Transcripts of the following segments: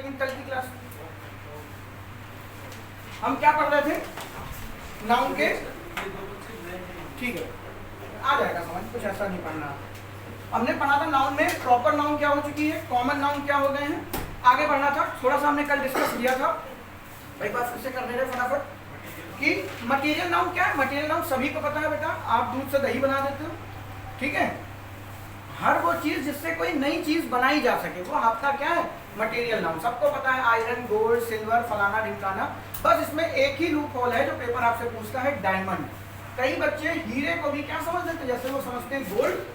लेकिन कल की क्लास हम क्या पढ़ रहे थे? नाउन के, ठीक है आ जाएगा समझ, कुछ ऐसा नहीं पढ़ना। हमने पढ़ा था नाउन में प्रॉपर नाउन क्या हो चुकी है, कॉमन नाउन क्या हो गए हैं, आगे बढ़ना था। थोड़ा सा हमने कल डिस्कस किया था, एक बार फिर से कर दे रहे फटाफट कि मटेरियल नाउन क्या है। मटेरियल नाउन सभी को पता है बेटा, आप दूध से दही बना देते हो, ठीक है। हर वो चीज जिससे कोई नई चीज बनाई जा सके वो आपका क्या है, मटेरियल नाउन। सबको पता है आयरन, गोल्ड, सिल्वर, फलाना ढिमकाना। बस इसमें एक ही लूप होल है जो पेपर आपसे पूछता है, डायमंड। कई बच्चे हीरे को भी क्या समझ लेते, जैसे वो समझते हैं गोल्ड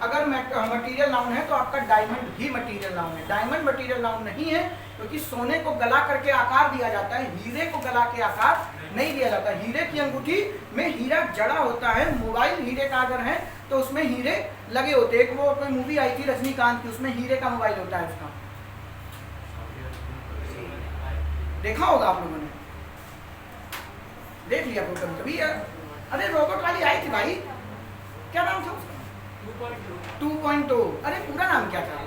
अगर मटेरियल नाउन है तो आपका डायमंड ही मटेरियल नाउन है। डायमंड मटेरियल नाउन नहीं है, क्योंकि सोने को गला करके आकार दिया जाता है, हीरे को गला के आकार नहीं दिया जाता। हीरे की अंगूठी में हीरा जड़ा होता है। मोबाइल हीरे का अगर है तो उसमें हीरे लगे होते हैं। एक वो कोई मूवी आई थी रजनीकांत की, उसमें हीरे का मोबाइल होता है, उसका देखा होगा आप लोगों ने, देख लिया तो कभी कभी। अरे रोबोट वाली आई थी भाई, क्या नाम था उसका? 2.0। अरे पूरा नाम क्या था?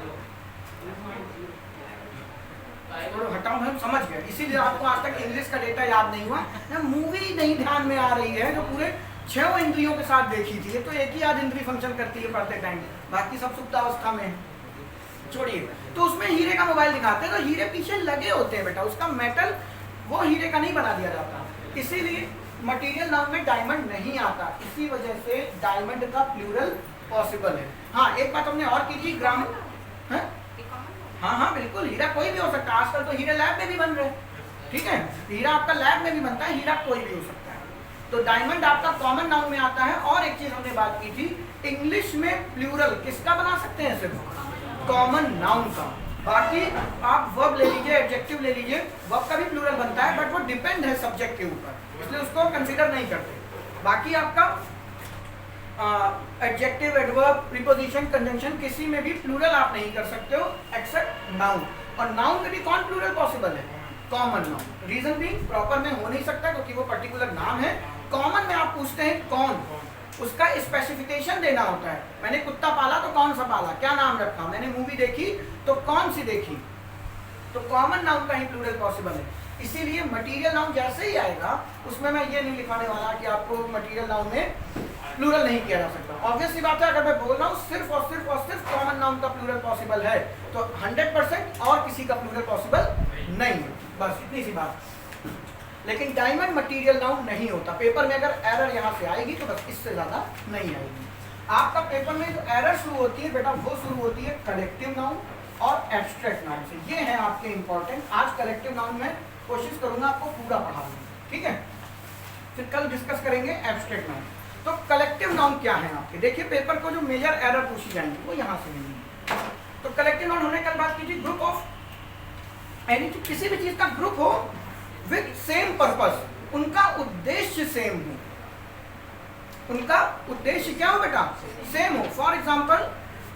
हटाओ, हम समझ गए, इसीलिए आपको आज तक इंग्लिश का डेटा याद नहीं हुआ। मूवी नहीं ध्यान में आ रही है जो पूरे 6 इंद्रियों के साथ देखी थी। तो एक ही याद इंद्री फंक्शन करती है पढ़ते टाइम, बाकी सब सुप्तावस्था में है, छोड़िए। तो उसमें हीरे का मोबाइल दिखाते हैं, तो हीरे पीछे लगे होते हैं बेटा, उसका मेटल वो हीरे का नहीं बना दिया जाता। इसीलिए मटेरियल नाउन में डायमंड नहीं आता, इसी वजह से डायमंड का प्लूरल पॉसिबल है। हाँ एक बात हमने और की थी, ग्रामर। हाँ बिल्कुल, हीरा कोई भी हो सकता है। आजकल तो हीरे लैब में भी बन रहे हैं, ठीक है। हीरा आपका लैब में भी बनता है, हीरा कोई भी हो सकता है। तो डायमंड आपका कॉमन नाउन में आता है। और एक चीज हमने बात की थी, इंग्लिश में प्लूरल किसका बना सकते हैं, सिर्फ कॉमन नाउन का। बाकी आप वर्ब ले लीजिए, एडजेक्टिव ले लीजिए, वर्ब का भी प्लूरल बनता है, बट वो डिपेंड है सब्जेक्ट के ऊपर, इसलिए उसको कंसीडर नहीं करते। बाकी आपका एडजेक्टिव, एडवर्ब, प्रीपोजिशन, कंजंक्शन किसी में भी प्लूरल आप नहीं कर सकते हो एक्सेप्ट नाउन। और नाउन में भी कौन प्लूरल पॉसिबल है, कॉमन नाउन। रीजन भी प्रॉपर में हो नहीं सकता क्योंकि वो पर्टिकुलर नाम है। कॉमन में आप पूछते हैं कौन, उसका स्पेसिफिकेशन देना होता है। मैंने कुत्ता पाला तो कौन सा पाला, क्या नाम रखा, मैंने मूवी देखी तो कौन सी देखी। तो कॉमन नाउन का ही प्लूरल पॉसिबल है। इसीलिए मटेरियल नाउन जैसे ही आएगा उसमें मैं ये नहीं लिखाने वाला कि आपको मटेरियल नाउन में प्लूरल नहीं किया जा सकता। ऑब्वियस सी बात है, अगर मैं बोल रहा हूँ सिर्फ और सिर्फ कॉमन नाउन का प्लूरल पॉसिबल है तो 100% और किसी का प्लूरल पॉसिबल नहीं है, बस इतनी सी बात। लेकिन डायमंड मटेरियल नाउन नहीं होता। पेपर में अगर एरर यहाँ से आएगी तो बस, इससे ज्यादा नहीं आएगी। आपका पेपर में जो एरर शुरू होती है बेटा, वो शुरू होती है कलेक्टिव नाउन और एब्स्ट्रैक्ट नाउन से। ये है आपके इंपॉर्टेंट। आज कलेक्टिव नाउन में कोशिश करूंगा आपको पूरा पढ़ा दूं, ठीक है। फिर कल डिस्कस करेंगे एब्स्ट्रैक्ट नाउन। तो कलेक्टिव नाउन क्या है आपके, देखिए पेपर को जो मेजर एरर पूछी जाएंगी वो यहाँ से मिलेंगी। तो कलेक्टिव नाउन हमने कल बात की थी, ग्रुप ऑफ एनीथिंग, किसी भी चीज का ग्रुप हो विद सेम पर्पस, उनका उद्देश्य सेम हो। उनका उद्देश्य क्या हो बेटा, सेम हो। फॉर एग्जाम्पल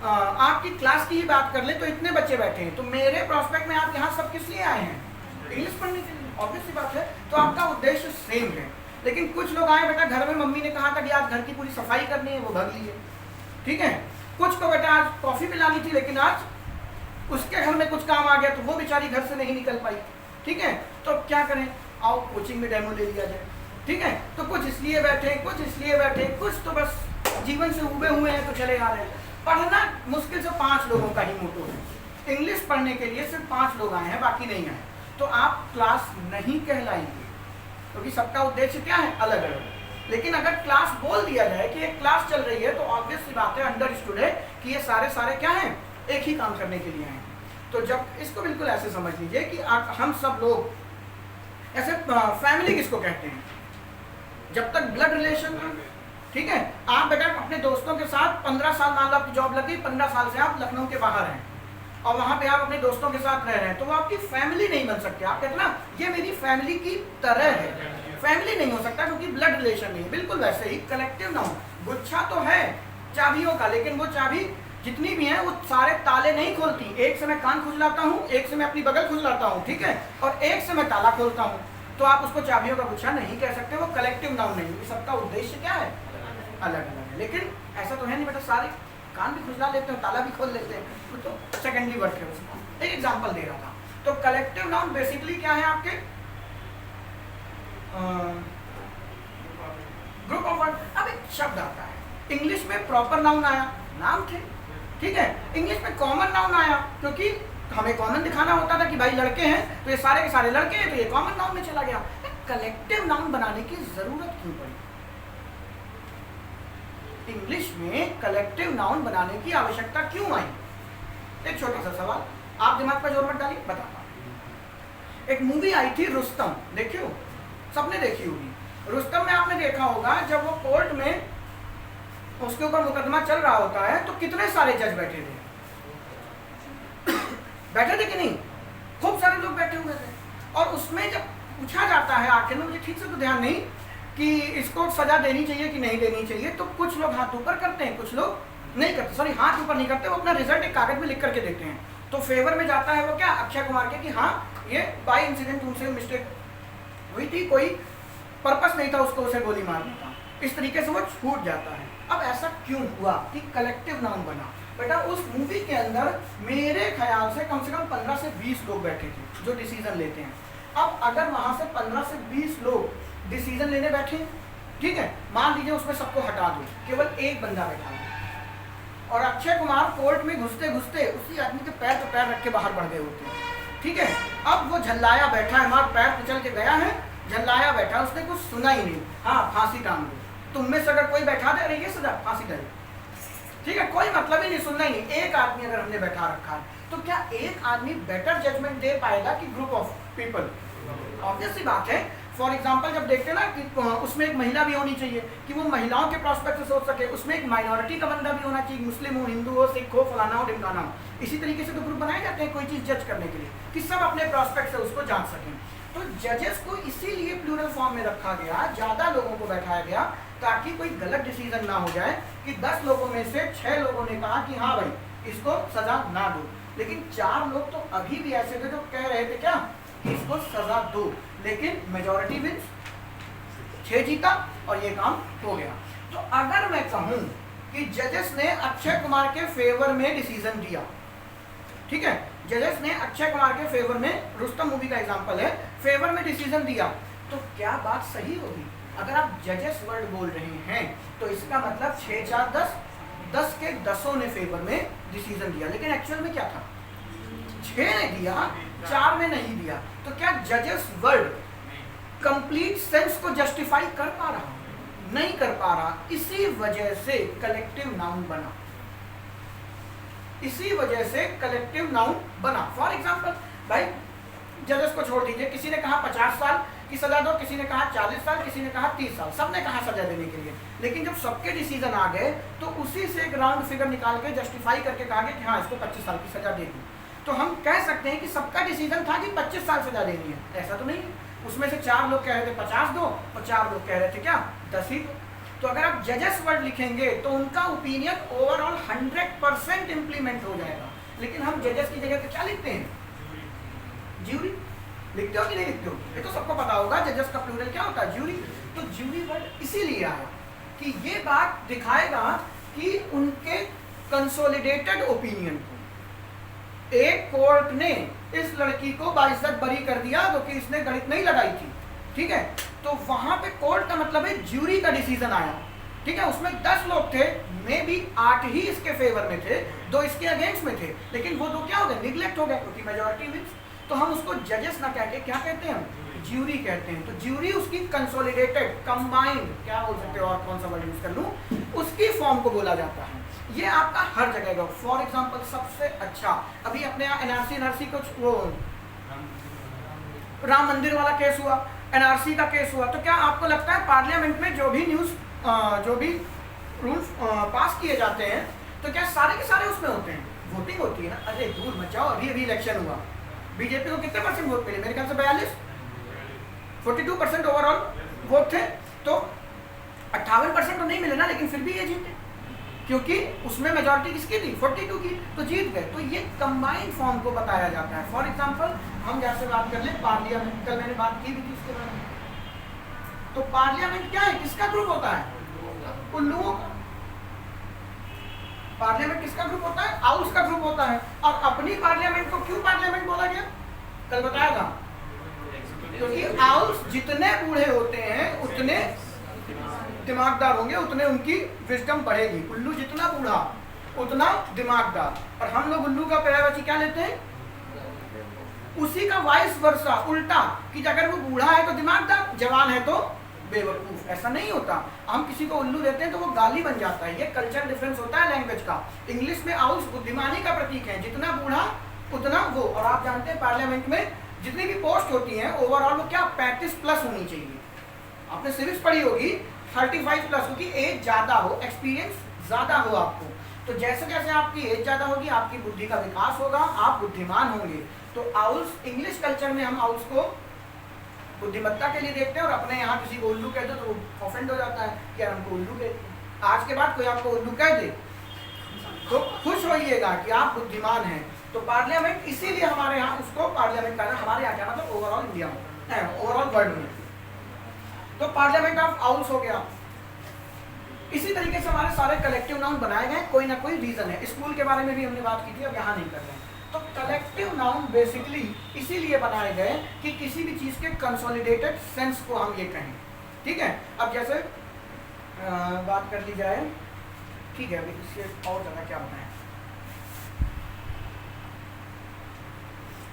आपकी क्लास की ही बात कर ले तो इतने बच्चे बैठे हैं, तो मेरे प्रोस्पेक्ट में आप यहाँ सब किस लिए आए हैं, इंग्लिश पढ़ने के लिए, ऑब्वियस सी बात है। तो आपका उद्देश्य सेम है। लेकिन कुछ लोग आए बेटा, घर में मम्मी ने कहा था कि आज घर की पूरी सफाई करनी है, वो भाग लिए, ठीक है। कुछ को बेटा आज कॉफी पिलानी थी, लेकिन आज उसके घर में कुछ काम आ गया तो वो बेचारी घर से नहीं निकल पाई, ठीक है। तो क्या करें, आओ कोचिंग में डेमो ले लिया जाए, ठीक है। तो कुछ इसलिए बैठे, कुछ इसलिए बैठे, कुछ तो बस जीवन से उबे हुए हैं तो चले आ रहे हैं। पढ़ना मुश्किल से 5 लोगों का ही मोटो है। इंग्लिश पढ़ने के लिए सिर्फ 5 लोग आए हैं, बाकी नहीं आए, तो आप क्लास नहीं कहलाएंगे, क्योंकि सबका उद्देश्य क्या है, अलग अलग। लेकिन अगर क्लास बोल दिया जाए कि एक क्लास चल रही है तो ऑब्वियस सी बात है, अंडरस्टूड है कि ये सारे क्या हैं, एक ही काम करने के लिए हैं। तो जब इसको बिल्कुल ऐसे समझ लीजिए कि हम सब लोग ऐसे, फैमिली किसको कहते हैं, जब तक ब्लड रिलेशन, ठीक है। आप बेटा अपने दोस्तों के साथ 15 साल, मान लो आपकी जॉब लग गई, 15 साल से आप लखनऊ के बाहर हैं और वहां पे आप अपने दोस्तों के साथ रह रहे हैं, तो वो आपकी फैमिली नहीं बन सकते। आप कहते ना ये मेरी फैमिली की तरह है, फैमिली नहीं हो सकता क्योंकि ब्लड रिलेशन नहीं है। बिल्कुल वैसे ही कलेक्टिव नाउन, गुच्छा तो है चाबियों का, लेकिन वो चाबी जितनी भी है वो सारे ताले नहीं खोलती। एक से मैं कान खुजलाता हूँ, एक से मैं अपनी बगल खुजलाता हूँ, ठीक है, और एक से मैं ताला खोलता हूँ, तो आप उसको चाबियों का गुच्छा नहीं कह सकते, वो कलेक्टिव नाउन नहीं। सबका उद्देश्य क्या है, अलग अलग है। लेकिन ऐसा तो है नहीं बेटा, सारे कान भी खुजला लेते हैं, ताला भी खोल लेते हैं, तो सेकेंडरी वर्ड है उसका। एक एग्जांपल दे रहा था, तो कलेक्टिव नाउन बेसिकली क्या है आपके? Group of word. अब एक शब्द आता है, इंग्लिश में प्रॉपर नाउन आया, नाम थे, ठीक है, इंग्लिश में कॉमन नाउन आया क्योंकि हमें कॉमन दिखाना होता था कि भाई लड़के हैं तो ये सारे के सारे लड़के हैं, तो ये कॉमन नाउन में चला गया। कलेक्टिव नाउन बनाने की जरूरत क्यों पड़ी? इंग्लिश में कलेक्टिव नाउन बनाने की आवश्यकता क्यों आई? एक छोटा सा सवाल, आप दिमाग पर जोर मत डालिए, बताता हूं। एक मूवी आई थी रुस्तम, देखी हो? सबने देखी होगी। रुस्तम में आपने देखा होगा जब वो कोर्ट में उसके ऊपर मुकदमा चल रहा होता है तो कितने सारे जज बैठे थे? बैठे थे कि नहीं? खूब सारे लोग बैठे हुए थे। और उसमें जब पूछा जाता है आखिर में, मुझे ठीक से तो ध्यान नहीं कि इसको सजा देनी चाहिए कि नहीं देनी चाहिए, तो कुछ लोग हाथ ऊपर करते हैं, कुछ लोग नहीं करते, सॉरी हाथ ऊपर नहीं करते, वो अपना रिजल्ट एक कागज में लिख करके देते हैं। तो फेवर में जाता है वो क्या, अक्षय कुमार के, कि हाँ ये बाई इंसिडेंट उनसे मिस्टेक हुई थी, कोई पर्पस नहीं था उसको उसे गोली मारने का, इस तरीके से वो छूट जाता है। अब ऐसा क्यों हुआ कि कलेक्टिव नाउन बना? बेटा उस मूवी के अंदर मेरे ख्याल से कम 15 से 20 लोग बैठे थे जो डिसीजन लेते हैं। अब अगर वहां से 15 से 20 लोग डिसीजन लेने बैठे, ठीक है, मान लीजिए उसमें सबको हटा दो, केवल एक बंदा बैठा है, और अक्षय कुमार कोर्ट में घुसते घुसते उसी आदमी के पैर पे पैर रख के बाहर बढ़ गए होते हैं, ठीक है। अब वो झल्लाया बैठा है, मार पैर कुचल के गया है, झल्लाया बैठा, उसने कुछ सुना ही नहीं, हाँ फांसी टांग दो। तुम में से अगर कोई बैठा दे, अरे ये सजा, फांसी दे, ठीक है, कोई मतलब ही नहीं, सुनना ही नहीं। एक आदमी अगर हमने बैठा रखा है तो क्या एक आदमी बेटर जजमेंट दे पाएगा कि ग्रुप ऑफ पीपल? ऑब्वियस सी बात है। फॉर एग्जांपल जब देखते हैं ना कि उसमें एक महिला भी होनी चाहिए कि वो महिलाओं के प्रोस्पेक्ट से सोच सके, उसमें एक माइनॉरिटी का बंदा भी होना चाहिए, मुस्लिम हो, हिंदू हो, सिख हो, फलाना हो, ढिमकाना हो। इसी तरीके से तो ग्रुप बनाए जाते हैं कोई चीज़ जज करने के लिए कि सब अपने प्रोस्पेक्ट से उसको जान सकें। तो जजेस को इसीलिए प्लूरल फॉर्म में रखा गया, ज़्यादा लोगों को बैठाया गया ताकि कोई गलत डिसीजन ना हो जाए कि 10 लोगों में से 6 लोगों ने कहा कि हाँ भाई इसको सजा ना दो, लेकिन 4 लोग तो अभी भी ऐसे थे जो कह रहे थे क्या कि इसको सजा दो, लेकिन मेजॉरिटी विंस, 6 जीता और ये काम हो गया। तो अगर मैं कहूं कि जजेस ने अक्षय कुमार के फेवर में डिसीजन दिया, ठीक है, जजेस ने अक्षय कुमार के फेवर में, रुस्तम मूवी का एग्जांपल है, फेवर में डिसीजन दिया, तो क्या बात सही होगी? अगर आप जजेस वर्ड बोल रहे हैं तो इसका मतलब 6 4 10, 10 के 10 ने फेवर में डिसीजन दिया, लेकिन एक्चुअल में क्या था? 6 ने दिया, 4 ने नहीं दिया। तो क्या जजेस वर्ड कंप्लीट सेंस को जस्टिफाई कर पा रहा? नहीं कर पा रहा। इसी वजह से कलेक्टिव नाउन बना, इसी वजह से कलेक्टिव नाउन बना। फॉर एग्जांपल भाई जजेस को छोड़ दीजिए, किसी ने कहा 50 साल की सजा दो, किसी ने कहा 40 साल, किसी ने कहा 30 साल, सबने कहा सजा देने के लिए, लेकिन जब सबके डिसीजन आ गए तो उसी से एक राउंड फिगर निकाल के जस्टिफाई करके कहा गया कि हाँ इसको 25 साल की सजा देनी। तो हम कह सकते हैं कि सबका डिसीजन था कि 25 साल सजा देनी है, ऐसा तो नहीं है। उसमें से 4 लोग कह रहे थे 50 दो और 4 लोग कह रहे थे क्या 10 ही दो। तो अगर आप जजेस वर्ड लिखेंगे तो उनका ओपिनियन ओवरऑल 100% इम्प्लीमेंट हो जाएगा, लेकिन हम जजेस की जगह पे क्या लिखते हैं? ज्यूरी लिखते हो कि नहीं लिखते हो? ये तो सबको पता होगा जजेस का प्लूरल क्या होता है, ज्यूरी। तो ज्यूरी वर्ड इसीलिए आया कि ये बात दिखाएगा कि उनके कंसोलिडेटेड ओपिनियन को एक कोर्ट ने इस लड़की को बाइज्जत बरी कर दिया क्योंकि इसने गणित नहीं लगाई थी, ठीक है, तो वहां पे कोर्ट का मतलब है ज्यूरी का डिसीजन आया, ठीक है। उसमें 10 लोग थे, मे बी 8 ही इसके फेवर में थे, 2 इसके अगेंस्ट में थे, लेकिन वो 2 क्या हो गए? निगलेक्ट हो गए क्योंकि मेजॉरिटी विंस। तो हम उसको जजेस ना कह के क्या कहते हैं? हम ज्यूरी कहते हैं। तो ज्यूरी उसकी कंसोलिडेटेड, कंबाइंड, क्या बोल सकते हो और कौन सा वर्ड यूज कर लूं, उसकी फॉर्म को बोला जाता है। ये आपका हर जगह का। फॉर एग्जांपल सबसे अच्छा अभी अपने यहाँ एनआरसी कुछ वो राम मंदिर वाला केस हुआ, एनआरसी का केस हुआ, तो क्या आपको लगता है पार्लियामेंट में जो भी न्यूज़ जो भी रूल्स पास किए जाते हैं तो क्या सारे के सारे उसमें होते हैं? वोटिंग होती है ना। अरे दूर मत जाओ, अभी इलेक्शन हुआ, बीजेपी को कितने % वोट मिले? मेरे ख्याल से 42% ओवरऑल वोट थे, तो 58% तो नहीं मिले ना, लेकिन फिर भी ये जीते क्योंकि उसमें मेजॉरिटी किसकी थी? 42 की, तो जीत गए। तो ये कंबाइंड फॉर्म को बताया जाता है। फॉर एग्जांपल हम जैसे बात कर ले पार्लियामेंट, कल मैंने बात की भी थी इसके बारे में। तो पार्लियामेंट क्या है? किसका ग्रुप होता है? उल्लुओं का। पार्लियामेंट किसका ग्रुप होता है? आउल्स का ग्रुप होता है। और अपनी पार्लियामेंट को क्यों पार्लियामेंट बोला गया? कल बताया था, क्योंकि आउल्स जितने बूढ़े होते हैं उतने दिमागदार होंगे, उतने उनकी विजडम बढ़ेगी। उल्लू जितना बूढ़ा उतना दिमागदार। और हम लोग उल्लू का पर्यायवाची क्या लेते हैं? उसी का वाइस वर्सा, उल्टा, कि अगर वो बूढ़ा है तो दिमागदार, जवान है तो बेवकूफ। ऐसा नहीं होता। हम किसी को उल्लू देते हैं तो वो गाली बन जाता है। ये कल्चर डिफरेंस होता है लैंग्वेज का। इंग्लिश में आउल्स बुद्धिमानी का प्रतीक है, जितना बूढ़ा उतना वो। और आप जानते हैं पार्लियामेंट में जितनी भी पोस्ट होती हैं ओवरऑल वो क्या 35 प्लस होनी चाहिए। आपने सिविक्स पढ़ी होगी 35 प्लस, क्योंकि एज ज्यादा हो, एक्सपीरियंस ज्यादा हो आपको। तो जैसे जैसे आपकी एज ज्यादा होगी आपकी बुद्धि का विकास होगा, आप बुद्धिमान होंगे। तो आउल्स, इंग्लिश कल्चर में हम आउल्स को बुद्धिमत्ता के लिए देखते हैं, और अपने यहाँ किसी को उल्लू कहते तो वो ऑफेंड हो जाता है कि यार हमको उल्लू कहते हैं। आज के बाद कोई आपको उल्लू कह दे तो खुश होइएगा कि आप बुद्धिमान हैं। तो पार्लियामेंट इसीलिए हमारे यहाँ उसको पार्लियामेंट कहना, हमारे यहाँ क्या मतलब ओवरऑल इंडिया में, ओवरऑल वर्ल्ड में। तो पार्लियामेंट ऑफ आउल्स हो गया। इसी तरीके से हमारे सारे कलेक्टिव नाउन बनाए गए, कोई ना कोई रीजन है। स्कूल के बारे में भी हमने बात की थी, अब यहाँ नहीं कर रहे हैं। तो कलेक्टिव नाउन बेसिकली इसीलिए बनाए गए कि किसी भी चीज के कंसोलिडेटेड सेंस को हम ये कहें। ठीक है, अब जैसे बात कर ली जाए, ठीक है, अभी इससे और ज्यादा क्या बताएं।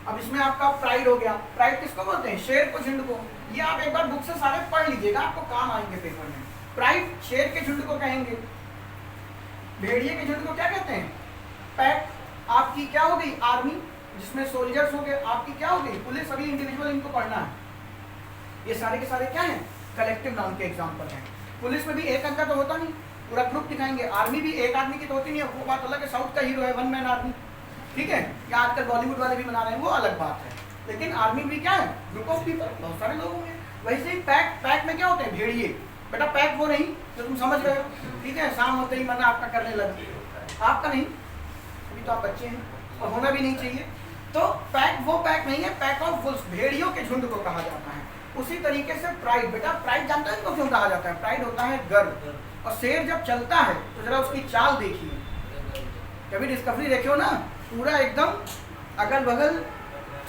अब इसमें आपका प्राइड हो गया। प्राइड किसको बोलते हैं? शेर को, झुंड को। ये आप एक बार बुक से सारे पढ़ लीजिएगा, आपको काम आएंगे पेपर में। प्राइड शेर के झुंड को कहेंगे। भेड़िए के झुंड को क्या कहते हैं? पैक। आपकी क्या हो गई? आर्मी, जिसमें सोल्जर्स हो गए। आपकी क्या हो गई? पुलिस। अभी इंडिविजुअल इनको पढ़ना है। ये सारे के सारे क्या हैं? कलेक्टिव नाउन के एग्जांपल हैं। पुलिस में भी एक अंक तो होता नहीं, पूरा ग्रुप दिखाएंगे। आर्मी भी एक आदमी की तो होती नहीं है, वो बात अलग है। साउथ का हीरो है, वन मैन आर्मी, ठीक है, या आजकल बॉलीवुड वाले भी बना रहे हैं, वो अलग बात है। लेकिन आर्मी भी क्या है? ग्रुप ऑफ पीपल, बहुत सारे लोग होंगे। वैसे ही पैक, पैक में क्या होते हैं? भेड़िए। बेटा पैक वो नहीं तो तुम समझ रहे हो, ठीक है, शाम होते ही मन आपका करने लगे, आपका नहीं, अभी तो आप बच्चे हैं और होना भी नहीं चाहिए। तो पैक वो पैक नहीं है, पैक ऑफ वुल्फ, भेड़ियों के झुंड को कहा जाता है। उसी तरीके से प्राइड, बेटा प्राइड जानते हैं इनको क्यों कहा जाता है? प्राइड होता है गर्व। और शेर जब चलता है तो जरा उसकी चाल देखिए, कभी डिस्कवरी देखियो ना, पूरा एकदम अगल बगल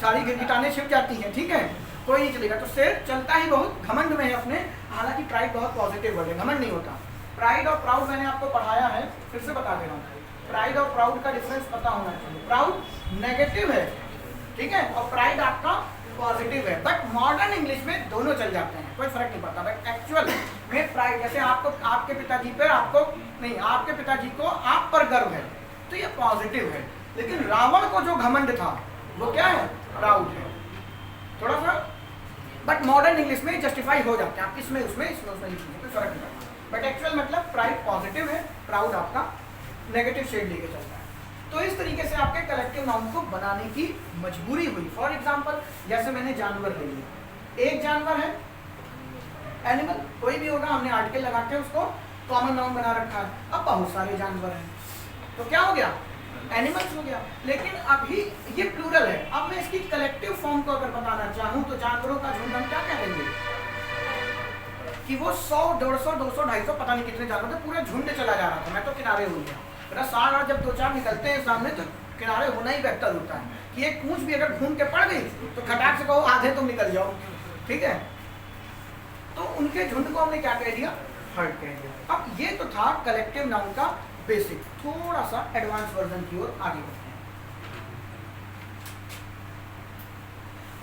सारी गिरगिटाने छिप जाती हैं, ठीक है, कोई नहीं चलेगा। तो शेर चलता ही बहुत घमंड में है अपने, हालांकि प्राइड बहुत पॉजिटिव वर्ड है, घमंड नहीं होता। प्राइड और प्राउड मैंने आपको पढ़ाया है, फिर से बता दे रहा हूँ। प्राइड और प्राउड का डिफरेंस पता होना चाहिए। प्राउड नेगेटिव है, ठीक है, और प्राइड आपका पॉजिटिव है। बट मॉडर्न इंग्लिश में दोनों चल जाते हैं, कोई फर्क नहीं पड़ता। बट एक्चुअल में प्राइड, जैसे आपको आपके पिताजी पर, आपको नहीं, आपके पिताजी को आप पर गर्व है तो ये पॉजिटिव है। लेकिन रावण को जो घमंड था वो क्या है? प्राउड है। थोड़ा सा बट मॉडर्न इंग्लिश में जस्टिफाई हो जाते हैं, आप इसमें उसमें लिख लीजिए, कोई फर्क नहीं पड़ता। बट एक्चुअल मतलब प्राइड पॉजिटिव है, प्राउड आपका नेगेटिव शेड लेके चलता है। तो इस तरीके से आपके कलेक्टिव नाउन को बनाने की मजबूरी हुई। फॉर एग्जाम्पल जैसे मैंने जानवर ले लिया, एक जानवर है एनिमल, कोई भी होगा, हमने आर्टिकल लगा के उसको कॉमन नाउन बना रखा है। अब बहुत सारे जानवर हैं तो क्या हो गया? एनिमल्स हो गया। लेकिन अभी ये प्लूरल है। अब मैं इसकी कलेक्टिव फॉर्म को अगर बताना चाहूँ तो जानवरों का झुंड हम क्या कहेंगे? कि वो 100, 150, 200, 250 पता नहीं कितने जानवर थे, पूरा झुंड चला जा रहा था, मैं तो किनारे हो गया। मेरा साल और जब 2-4 निकलते हैं सामने तो किनारे होना ही बेहतर होता है कि एक पूंछ भी अगर घूम के पड़ गई तो खटाक से कहो आधे तुम निकल जाओ, ठीक है। तो उनके झुंड को हमने क्या कह दिया? हर्ड कह दिया। अब ये तो था कलेक्टिव नाउन का बेसिक। थोड़ा सा एडवांस वर्जन की ओर आगे बढ़ते हैं।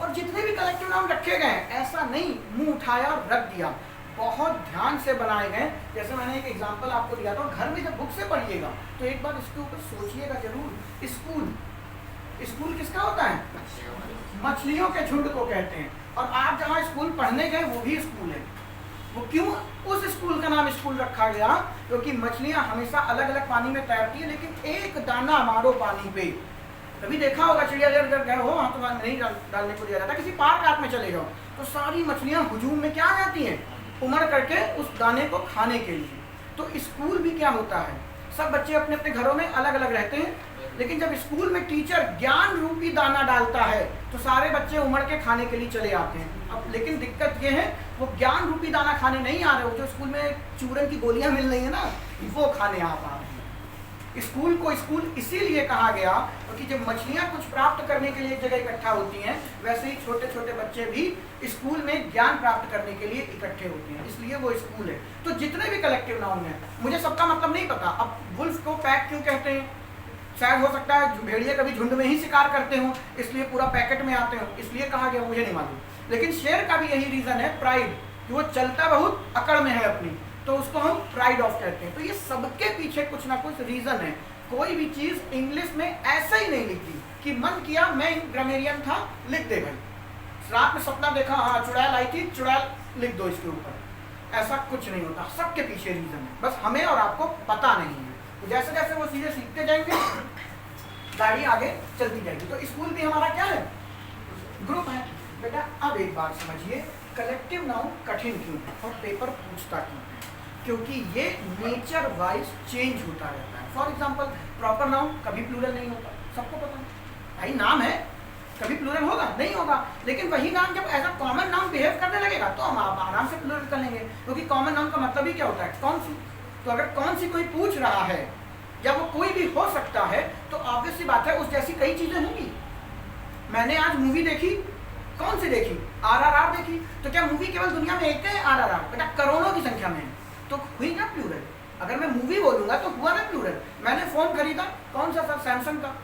और जितने भी कलेक्टिव नाउन रखे गए ऐसा नहीं मुंह उठाया और रख दिया, बहुत ध्यान से बनाए गए। जैसे मैंने एक एग्जांपल आपको दिया था, घर में जब बुक से पढ़िएगा तो एक बार इसके ऊपर सोचिएगा जरूर। स्कूल, स्कूल किसका होता है? मछलियों के झुंड को कहते हैं। और आप जहाँ स्कूल पढ़ने गए वो भी स्कूल है। वो क्यों उस स्कूल का नाम स्कूल रखा गया? क्योंकि मछलियां हमेशा अलग अलग पानी में तैरती है, लेकिन एक दाना मारो पानी पे। कभी देखा होगा चिड़ियाघर गए हो, वहाँ तो नहीं डालने को दिया जाता, किसी पार्क आप में चले जाओ तो सारी मछलियां हुजूम में क्या आ जाती हैं? उमड़ करके उस दाने को खाने के लिए। तो स्कूल भी क्या होता है? सब बच्चे अपने अपने घरों में अलग अलग रहते हैं, लेकिन जब स्कूल में टीचर ज्ञान रूपी दाना डालता है तो सारे बच्चे उमड़ के खाने के लिए चले आते हैं। अब लेकिन दिक्कत ये है वो ज्ञान रूपी दाना खाने नहीं आ रहे हो, जो स्कूल में चूरन की गोलियां मिल रही है ना, वो खाने आप आ रहे हैं। स्कूल को स्कूल इसीलिए कहा गया क्योंकि जब मछलियां कुछ प्राप्त करने के लिए एक जगह इकट्ठा होती हैं, वैसे ही छोटे छोटे बच्चे भी स्कूल में ज्ञान प्राप्त करने के लिए इकट्ठे होते हैं, इसलिए वो स्कूल है। तो जितने भी कलेक्टिव नाउन हैं, मुझे सबका मतलब नहीं पता। अब वुल्फ को पैक क्यों कहते हैं? शायद हो सकता है भेड़िए कभी झुंड में ही शिकार करते हो, इसलिए पूरा पैकेट में आते हो, इसलिए कहा गया, मुझे नहीं मालूम। लेकिन शेर का भी यही रीजन है, प्राइड, कि वो चलता बहुत अकड़ में है अपनी, तो उसको हम प्राइड ऑफ कहते हैं। तो ये सबके पीछे कुछ ना कुछ रीजन है। कोई भी चीज इंग्लिश में ऐसा ही नहीं लिखी कि मन किया मैं ग्रामेरियन था लिख दे भाई, रात में सपना देखा हाँ चुड़ैल आई थी, चुड़ैल लिख दो इसके ऊपर, ऐसा कुछ नहीं होता। सबके पीछे रीजन है, बस हमें और आपको पता नहीं है। तो जैसे जैसे वो चीजें सीखते जाएंगे, गाड़ी आगे चलती जाएगी। तो स्कूल भी हमारा क्या है? ग्रुप है। बेटा अब एक बात समझिए, कलेक्टिव नाउन कठिन क्यों है और पेपर पूछता क्यों है? क्योंकि ये नेचर वाइज चेंज होता रहता है। फॉर एग्जाम्पल प्रॉपर नाउन कभी प्लूरल नहीं होता, सबको पता है भाई, नाम है कभी प्लूरल होगा नहीं होगा, लेकिन वही नाम जब as a common noun behave करने लगेगा तो हम आराम से प्लूरल कर लेंगे, क्योंकि कॉमन नाउन का मतलब ही क्या होता है? कौन सी। तो अगर कौन सी कोई पूछ रहा है या वो कोई भी हो सकता है, तो ऑब्वियस सी बात है उस जैसी कई चीजें होंगी। मैंने आज मूवी देखी, कौन सी देखी? RRR देखी। तो क्या मूवी केवल दुनिया में एक है RRR? बेटा करोड़ों की संख्या में है, तो हुई ना प्लूरल। अगर मैं मूवी बोलूंगा तो हुआ ना प्लूरल। मैंने फोन खरीदा, कौन सा था? सैमसंग का,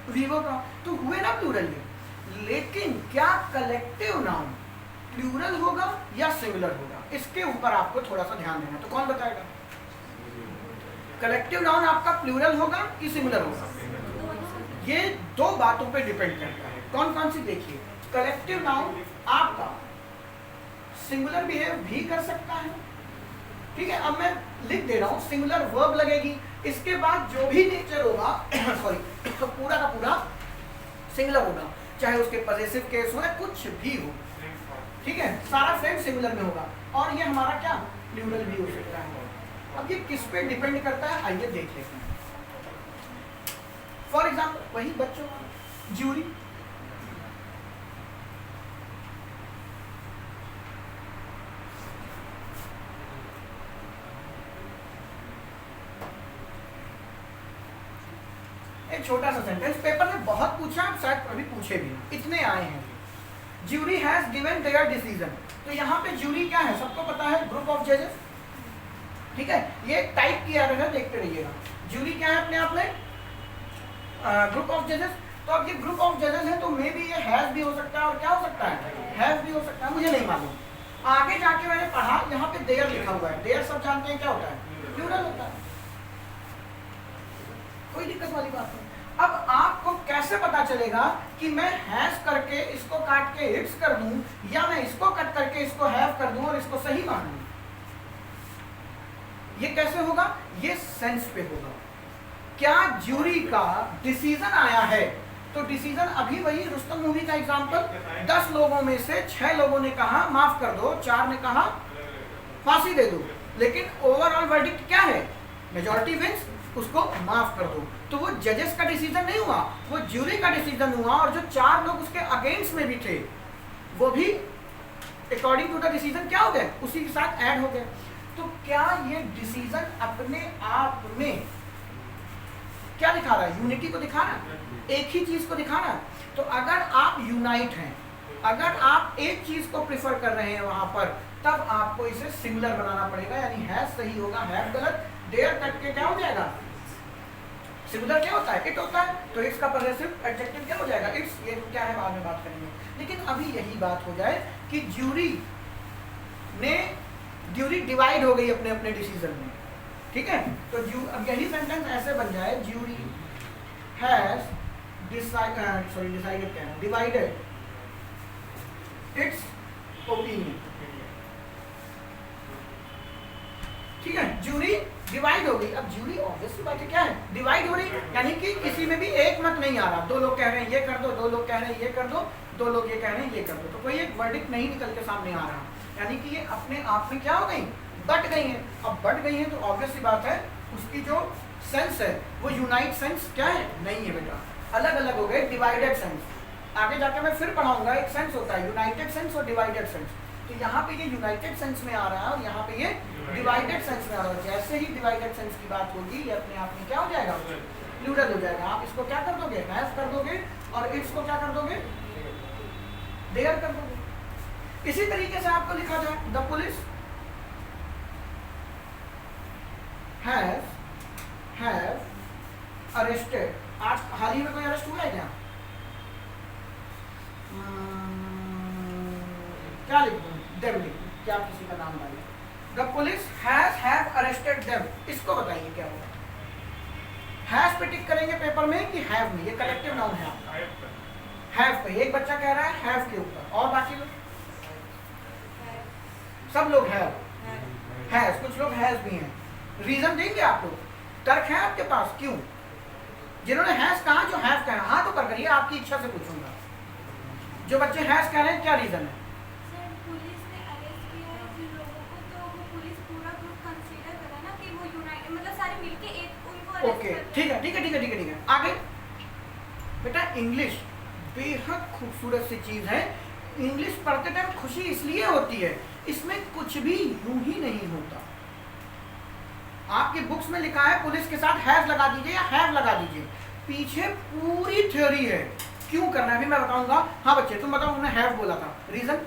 वीवो का, तो हुए ना प्लूरल ये। लेकिन क्या कलेक्टिव नाउन प्लूरल होगा या सिंगुलर होगा? इसके ऊपर आपको थोड़ा सा ध्यान देना। तो कौन बताएगा? कलेक्टिव नाउन आपका प्लूरल होगा कि सिंगुलर होगा? ये दो बातों पे डिपेंड करता है। कौन कौन सी? देखिए, कलेक्टिव नाउन आपका सिंगुलर बिहेव भी कर सकता है, ठीक है। अब मैं लिख दे रहा हूं, सिंगुलर वर्ब लगेगी, इसके बाद जो भी नेचर होगा सॉरी, तो पूरा का पूरा सिंगुलर होगा, चाहे उसके पॉजेसिव केस हो या कुछ भी हो, ठीक है। सारा फ्रेम सिंगुलर में होगा, और ये हमारा क्या प्लूरल भी हो सकता है। अब ये किस पे डिपेंड करता है, आइए देख लेते हैं। फॉर एग्जाम्पल वही बच्चों, ज्यूरी, एक छोटा सा सेंटेंस पेपर में बहुत पूछा, शायद अभी पूछे भी, इतने आए हैं। Jury has given there decision. तो यहाँ पे ज्यूरी क्या है? सबको पता है, ग्रुप ऑफ जजेस, ठीक है। ये टाइप किया रहेगा, देखते रहिएगा। ज्यूरी क्या है अपने आप में? ग्रुप ऑफ जजेस। तो अब ये ग्रुप ऑफ जजेस है, तो मे बी ये हैज भी हो सकता है और क्या हो सकता है? हैज भी हो सकता है, मुझे नहीं मालूम। आगे जाके मैंने पढ़ा, यहाँ पे देयर लिखा हुआ है। देयर सब जानते हैं क्या होता है? प्लूरल होता है, कोई दिक्कत वाली बात नहीं। अब आपको कैसे पता चलेगा कि मैं हैज करके इसको काट के इट्स कर दूं, या मैं इसको कट करके इसको हैव कर दूं और इसको सही मान लूं? ये कैसे होगा? ये सेंस पे होगा। क्या ज्यूरी का डिसीजन आया है? तो डिसीजन अभी वही रुस्तम मूवी का एग्जांपल, 10 लोगों में से 6 लोगों ने कहा माफ कर दो, 4 ने कहा फांसी दे दो, लेकिन ओवरऑल वर्डिक्ट क्या है? मेजॉरिटी विंस, उसको माफ कर दो। तो वो जजेस का डिसीजन नहीं हुआ, वो ज्यूरी का डिसीजन हुआ, और जो 4 लोग उसके अगेंस्ट में भी थे वो भी अकॉर्डिंग टू द डिसीजन क्या हो गए? उसी के साथ ऐड हो गए। तो क्या ये डिसीजन अपने आप में क्या दिखा रहा है? यूनिटी को दिखा रहा है, एक ही चीज को दिखा रहा है। तो अगर आप यूनाइट हैं, अगर आप एक चीज को प्रिफर कर रहे हैं वहां पर, तब आपको इसे सिंगुलर बनाना पड़ेगा, यानी हैज सही होगा, हैव गलत, देयर कट के क्या हो जाएगा? सिंगुलर क्या होता है? इट होता है, तो इट्स का पॉजेसिव एडजेक्टिव क्या हो जाएगा? इट्स। ये क्या है बाद में बात करेंगे, लेकिन अभी यही बात हो जाए कि ज्यूरी डिवाइड हो गई अपने अपने डिसीजन में, ठीक है। तो अब यही सेंटेंस ऐसे बन जाए, jury has decided divided it's opinion, ठीक है। ज्यूरी डिवाइड हो गई। अब ज्यूरी ऑब्वियस बात है क्या है? डिवाइड हो रही, यानी कि किसी में भी एक मत नहीं आ रहा। 2 लोग कह रहे हैं ये कर दो, 2 लोग कह रहे हैं ये कर दो, 2 लोग ये कह रहे हैं ये कर दो, तो कोई एक वर्डिक्ट नहीं निकल के सामने आ रहा, यानी कि ये अपने आप में क्या हो गई? बट गई है। अब बट गई है तो ऑब्वियस सी बात है उसकी जो सेंस है वो यूनाइट सेंस क्या है? नहीं है बेटा, अलग अलग हो गए, डिवाइडेड सेंस। आगे जाके मैं फिर पढ़ाऊंगा, एक सेंस होता है यूनाइटेड सेंस और डिवाइडेड सेंस। तो तो यहाँ पे ये यूनाइटेड सेंस में आ रहा है और यहाँ पे ये डिवाइडेड सेंस में आ रहा है। जैसे ही डिवाइडेड सेंस की बात होगी ये अपने आप में क्या हो जाएगा, प्लूरल हो जाएगा। आप इसको क्या कर दोगे, हैव कर दोगे, और इट्स को क्या कर दोगे, देयर कर दोगे। इसी तरीके से आपको लिखा जाए, द पुलिस हैव अरेस्टेड। आज हाल ही में कोई अरेस्ट हुआ है क्या? क्या लिख दूं, देम लिख दूं, क्या किसी का नाम डालें? The police have arrested them, इसको बताइए क्या होगा। हैज पे टिक करेंगे पेपर में कि हैव में? ये कलेक्टिव नाउन है आपका, हैव पे। एक बच्चा कह रहा है हैव के ऊपर, और बाकी लोग सब लोग हैज, कुछ लोग हैज भी हैं। रीजन देंगे आप लोग, तर्क है आपके पास क्यों? जिन्होंने हैज कहा, जो हैव कहा, हाँ तो कर करिए, आपकी इच्छा से पूछूंगा। जो बच्चे हैज कह रहे हैं क्या रीजन है? सर पुलिस ने अरेस्ट किया है जिन लोगों को, तो वो पुलिस पूरा ग्रुप कंसीडर करा ना कि वो यूनाइटेड, मतलब सारे मिलके एक उनको अरेस्ट ओके, करते ठीक है ठीक है ठीक है ठीक है ठीक है। आगे बेटा, इंग्लिश बेहद खूबसूरत सी चीज है। इंग्लिश पढ़ते टाइम खुशी इसलिए होती है, इसमें कुछ भी यूं ही नहीं होता। आपकी बुक्स में लिखा है पुलिस के साथ हैज लगा दीजिए या हैव लगा दीजिए, पीछे पूरी थ्योरी है क्यों करना है, अभी मैं बताऊंगा। हाँ बच्चे तुम बताओ, उन्होंने हैव बोला था, रीजन?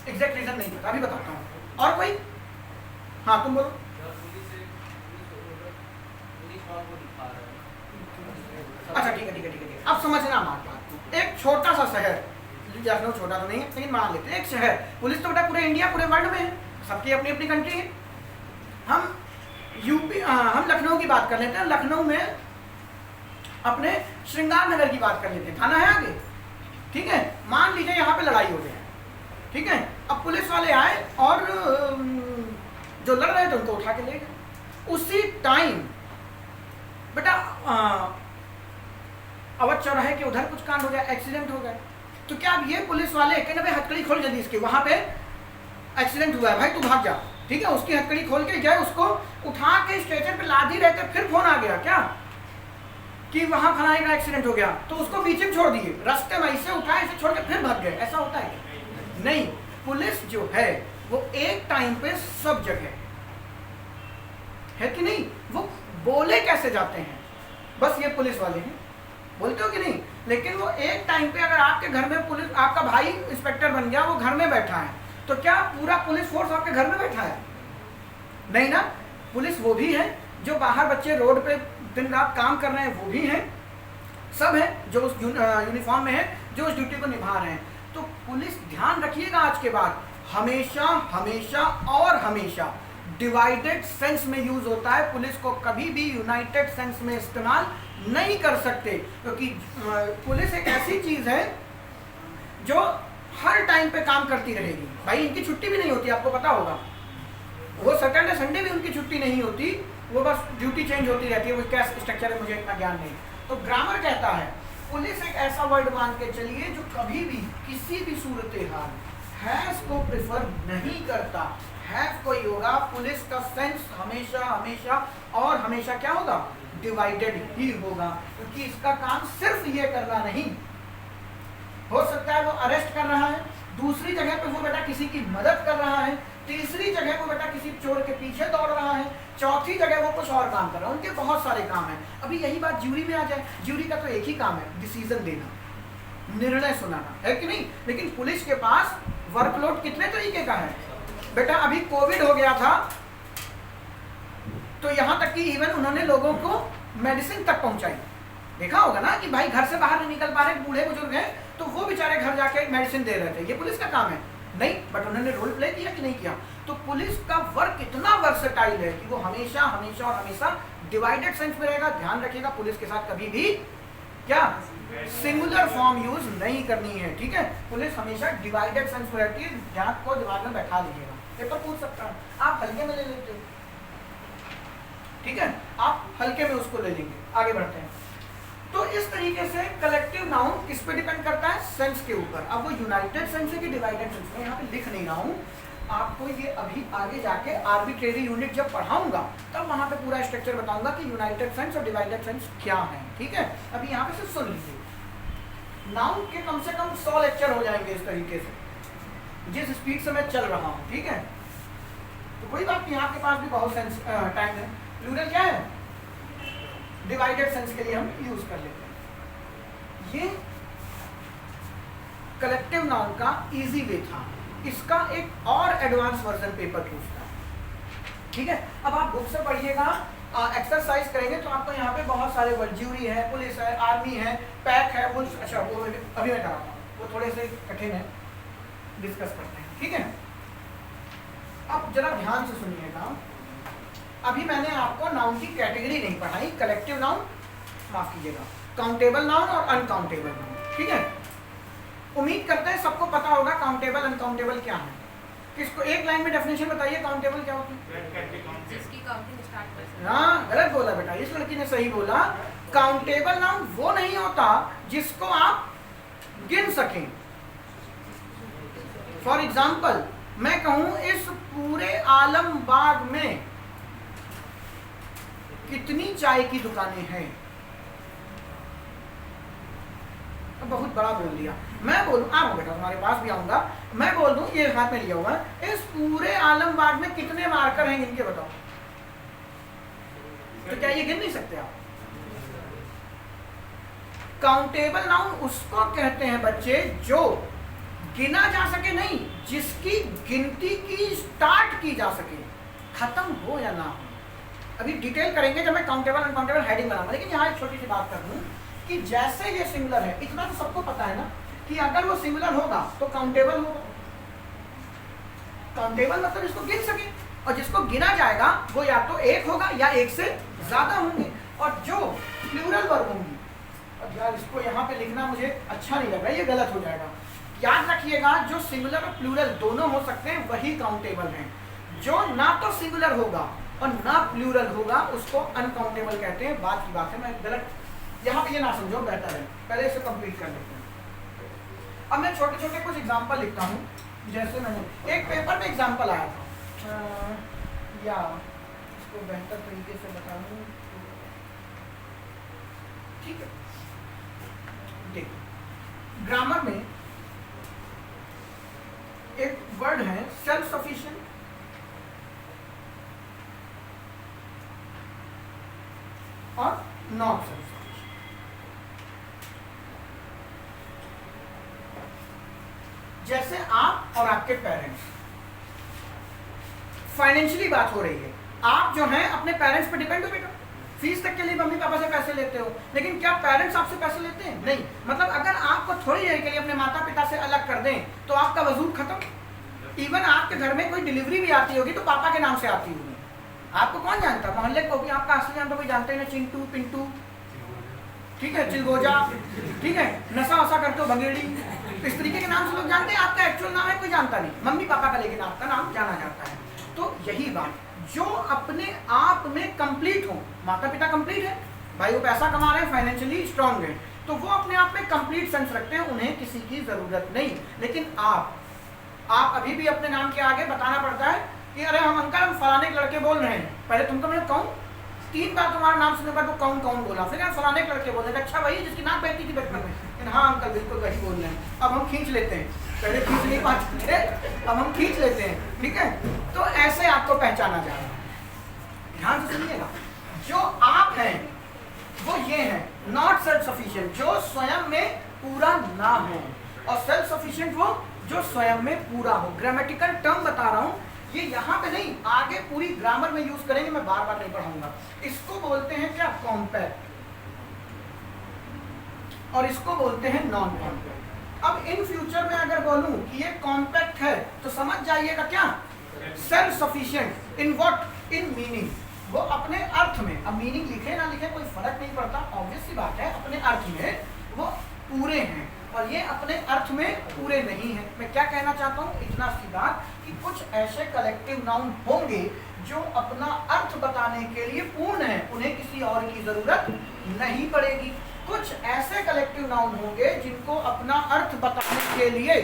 एग्जैक्ट रीजन नहीं पता, अभी बताता हूँ। और कोई? हाँ तुम बोलो। अच्छा ठीक है ठीक है ठीक है, अब समझना हमारी बात। एक छोटा सा शहर, लखनऊ छोटा तो नहीं है लेकिन मान लेते हैं एक शहर, पुलिस तो बेटा पूरे इंडिया पूरे वर्ल्ड में है, सबकी अपनी अपनी कंट्री है। हम यूपी, हम लखनऊ की बात कर लेते हैं। लखनऊ में अपने श्रृंगार नगर की बात कर लेते हैं, थाना है आगे, ठीक है। मान लीजिए यहाँ पे लड़ाई हो जाए, ठीक है। अब पुलिस वाले आए और जो लड़ रहे थे उनको उठा के ले गए। उसी टाइम बेटा अवध चौराहे के उधर कुछ कांड हो गया, एक्सीडेंट हो गया, तो क्या अब ये पुलिस वाले कहने भाई हथकड़ी खोल जल्दी इसकी, वहां पे एक्सीडेंट हुआ है भाई तू भाग जा, ठीक है। उसकी हथकड़ी खोल के गए, उसको उठा के स्टेशन पे लाद ही रहते, फिर फोन आ गया क्या कि वहां फलाने का एक्सीडेंट हो गया, तो उसको बीच में छोड़ दिए, रास्ते में इसे उठाए, इसे छोड़ के फिर भाग गए। ऐसा होता है नहीं। पुलिस जो है वो एक टाइम पे सब जगह है कि नहीं, वो बोले कैसे जाते हैं, बस ये पुलिस वाले हैं, बोलते हो कि नहीं। लेकिन वो एक टाइम पे अगर आपके घर में पुलिस, आपका भाई इंस्पेक्टर बन गया, वो घर में बैठा है, तो क्या पूरा पुलिस फोर्स आपके घर में बैठा है? नहीं ना। पुलिस वो भी है जो बाहर बच्चे रोड पे दिन रात काम कर रहे हैं, वो भी हैं, सब है जो उस यूनिफॉर्म में है, जो उस ड्यूटी को निभा रहे हैं। तो पुलिस, ध्यान रखिएगा आज के बाद, हमेशा हमेशा और हमेशा डिवाइडेड सेंस में यूज होता है। पुलिस को कभी भी यूनाइटेड सेंस में इस्तेमाल नहीं कर सकते, क्योंकि पुलिस एक ऐसी चीज है जो हर टाइम पे काम करती रहेगी। भाई इनकी छुट्टी भी नहीं होती, आपको पता होगा, वो सैटरडे संडे भी उनकी छुट्टी नहीं होती, वो बस ड्यूटी चेंज होती रहती है। वो क्या स्ट्रक्चर है मुझे इतना ज्ञान नहीं। तो ग्रामर कहता है पुलिस एक ऐसा वर्ड मान के चलिए जो कभी भी किसी भी सूरत हाल हैज को प्रेफर नहीं करता, हैव को ही होगा। पुलिस का सेंस हमेशा हमेशा और हमेशा क्या होगा, डिवाइडेड ही होगा, क्योंकि इसका काम सिर्फ ये करना नहीं। हो सकता है वो अरेस्ट कर रहा है, दूसरी जगह पे वो बेटा किसी की मदद कर रहा है, तीसरी जगह वो बेटा किसी चोर के पीछे दौड़ रहा है, चौथी जगह वो कुछ और काम कर रहा है। उनके बहुत सारे काम हैं। अभी यही बात ज्यूरी में आ जाए, ज्यूरी का तो एक ही काम है, डिसीजन देना, निर्णय सुनाना, है कि नहीं। लेकिन पुलिस के पास वर्कलोड कितने तरीके का है बेटा। अभी कोविड हो गया था तो यहाँ तक कि इवन उन्होंने लोगों को मेडिसिन तक पहुंचाई। देखा होगा ना कि भाई घर से बाहर नहीं निकल पा रहे, बूढ़े बुजुर्ग हैं, तो वो बेचारे घर जाके मेडिसिन दे रहे थे। ये पुलिस का काम है नहीं, बट उन्होंने रोल प्ले किया कि नहीं किया। तो पुलिस का वर्क इतना वर्सेटाइल है कि वो हमेशा हमेशा और हमेशा डिवाइडेड सेंस में रहेगा। ध्यान रखिएगा, पुलिस के साथ कभी भी क्या सिंगुलर फॉर्म यूज नहीं करनी है, ठीक है। पुलिस हमेशा डिवाइडेड सेंस में रहती है। ध्यान को दिमाग में बैठा लीजिएगा, पेपर पूछ सकता है, आप हल्के में ले लेते हो, ठीक है, आप हल्के में उसको ले लेंगे। आगे बढ़ते हैं। तो इस तरीके से कलेक्टिव नाउन किस पे डिपेंड करता है, सेंस के ऊपर। अब वो यूनाइटेड सेंस है कि डिवाइडेड सेंस, मैं यहाँ पे लिख नहीं रहा हूँ, आपको ये अभी आगे जाके आर्बिट्रेरी यूनिट जब पढ़ाऊंगा तब वहां पे पूरा स्ट्रक्चर बताऊंगा कि यूनाइटेड सेंस और डिवाइडेड सेंस क्या है, ठीक है। अभी यहाँ पे सिर्फ सुन लीजिए। नाउन के कम से कम 100 लेक्चर हो जाएंगे इस तरीके से, जिस स्पीड से मैं चल रहा हूँ, ठीक है। तो कोई बात नहीं, आपके पास भी बहुत सेंस टाइम है। प्लूरल क्या है? डिवाइडेड सेंस के लिए हम यूज कर लेते हैं। ये कलेक्टिव नाउन का इजी वे था। इसका एक और एडवांस वर्जन पेपर पूछता है, ठीक है। अब आप बुक से पढ़िएगा, एक्सरसाइज करेंगे तो आपको यहाँ पे बहुत सारे वर्ड, ज्यूरी है, पुलिस है, आर्मी है, पैक है, पुलिस, अच्छा वो अभी मैं कराता हूँ, वो थोड़े से कठिन है, डिस्कस करते हैं, ठीक है। अब जरा ध्यान से सुनिएगा, अभी मैंने आपको नाउन की कैटेगरी नहीं पढ़ाई, कलेक्टिव नाउन, माफ कीजिएगा, काउंटेबल नाउन और अनकाउंटेबल नाउन, ठीक है। उम्मीद करते हैं सबको पता होगा काउंटेबल अनकाउंटेबल क्या है। किसको एक लाइन में डेफिनेशन बताइए, काउंटेबल क्या होती है? जिसकी काउंटिंग स्टार्ट कर सकते हैं। हाँ, गलत बोला बेटा, इस लड़की ने सही बोला। काउंटेबल नाउन वो नहीं होता जिसको आप गिन सकें। फॉर एग्जाम्पल मैं कहूं इस पूरे आलमबाग में कितनी चाय की दुकानें हैं, बहुत बड़ा बोल दिया। मैं बोलूं, आओ बेटा तुम्हारे पास भी आऊंगा, मैं बोल दूं, ये हाथ में लिया हुआ है, इस पूरे आलमबाग में कितने मार्कर हैं इनके बताओ, तो क्या ये गिन नहीं सकते आप? काउंटेबल नाउन उसको कहते हैं बच्चे जो गिना जा सके नहीं, जिसकी गिनती की स्टार्ट की जा सके, खत्म हो या ना हो। अभी डिटेल करेंगे जब मैं काउंटेबल अनकाउंटेबल हेडिंग बनाऊंगा, लेकिन यहाँ एक छोटी सी बात कर दूं कि जैसे ये सिंगुलर है, इतना तो सबको पता है ना कि अगर वो सिंगुलर होगा तो काउंटेबल होगा। काउंटेबल मतलब इसको गिन सके, और जिसको गिना जाएगा वो या तो एक होगा या एक से ज्यादा होंगे। और जो प्लूरल वर्ब होंगी, अब यार इसको यहाँ पे लिखना मुझे अच्छा नहीं लग रहा है, ये गलत हो जाएगा। याद रखिएगा जो सिंगुलर और प्लूरल दोनों हो सकते हैं वही काउंटेबल हैं। जो ना तो सिंगुलर होगा और ना प्लूरल होगा उसको अनकाउंटेबल कहते हैं। बात की बात है, मैं गलत यहाँ पे ये ना समझो, बेहतर है पहले इसे कंप्लीट कर लेते हैं। अब मैं छोटे छोटे कुछ एग्जाम्पल लिखता हूँ, जैसे मैंने एक पेपर में एग्जाम्पल आया था, या इसको बेहतर तरीके से बता दूँ, ठीक है। देखो ग्रामर में एक वर्ड है सेल्फ सफिशिएंट और नॉट सेल्फ। जैसे आप और आपके पेरेंट्स, फाइनेंशियली बात हो रही है, आप जो हैं अपने पेरेंट्स पे डिपेंड हो बेटा, फीस तक के लिए मम्मी पापा से पैसे लेते हो, लेकिन क्या पेरेंट्स आपसे पैसे लेते हैं? नहीं। मतलब अगर आपको थोड़ी देर के लिए अपने माता पिता से अलग कर दें तो आपका वजूद खत्म। इवन आपके घर में कोई डिलीवरी भी आती होगी तो पापा के नाम से आती होगी। आपको कौन जानता? मोहल्ले को भी आपका असली नाम तो कोई जानते हैं ना, चिंटू, पिंटू, ठीक है, चिलगोजा, ठीक है, नशा वसा करते हो, भंगेड़ी, इस तरीके के नाम से लोग जानते हैं। आपका एक्चुअल नाम है कोई जानता नहीं, मम्मी पापा का लेकिन आपका नाम जाना जाता है। तो यही बात, जो अपने आप में कंप्लीट हो, माता पिता कंप्लीट है भाई, वो पैसा कमा रहे हैं, फाइनेंशियली स्ट्रांग है, तो वो अपने आप में कंप्लीट सेंस रखते हैं, उन्हें किसी की जरूरत नहीं। लेकिन आप अभी भी अपने नाम के आगे बताना पड़ता है कि अरे हम अंकल, हम फलाने के लड़के बोल रहे हैं। पहले तुमको मैं कहूँ 3 बार तुम्हारा नाम सुनने पर तो कौन कौन बोला, फिर यार फलाने के लड़के बोल रहे, अच्छा वही जिसकी नाक बहती थी बचपन में, लेकिन हाँ अंकल बिल्कुल वही बोल रहे हैं। अब हम खींच लेते हैं, पहले खींच नहीं पाते थे, अब हम खींच लेते हैं, ठीक है। तो ऐसे आपको पहचाना जाएगा। ध्यान से सुनिएगा, जो आप हैं वो ये हैं नॉट सेल्फ सफिशिएंट, जो स्वयं में पूरा ना हो, और सेल्फ सफिशिएंट वो जो स्वयं में पूरा हो। ग्रामेटिकल टर्म बता रहा हूं, ये यहाँ पे नहीं, आगे पूरी ग्रामर में यूज करेंगे, मैं बार बार नहीं पढ़ाऊंगा। इसको बोलते हैं क्या? कॉम्पैक्ट, और इसको बोलते हैं नॉन कॉम्पैक्ट। अब इन फ्यूचर में अगर बोलूं कि ये कॉम्पैक्ट है तो समझ जाइएगा क्या? Self sufficient in what? In meaning. वो अपने अर्थ में, अब मीनिंग लिखे ना लिखे कोई फर्क नहीं पड़ता, ऑब्वियस सी बात है, अपने अर्थ में वो पूरे हैं, और ये अपने अर्थ में पूरे नहीं है। मैं क्या कहना चाहता हूँ, इतना सी बात कि कुछ ऐसे कलेक्टिव नाउन होंगे जो अपना अर्थ बताने के लिए पूर्ण है, उन्हें किसी और की जरूरत नहीं पड़ेगी। कुछ ऐसे कलेक्टिव नाउन होंगे जिनको अपना अर्थ बताने के लिए,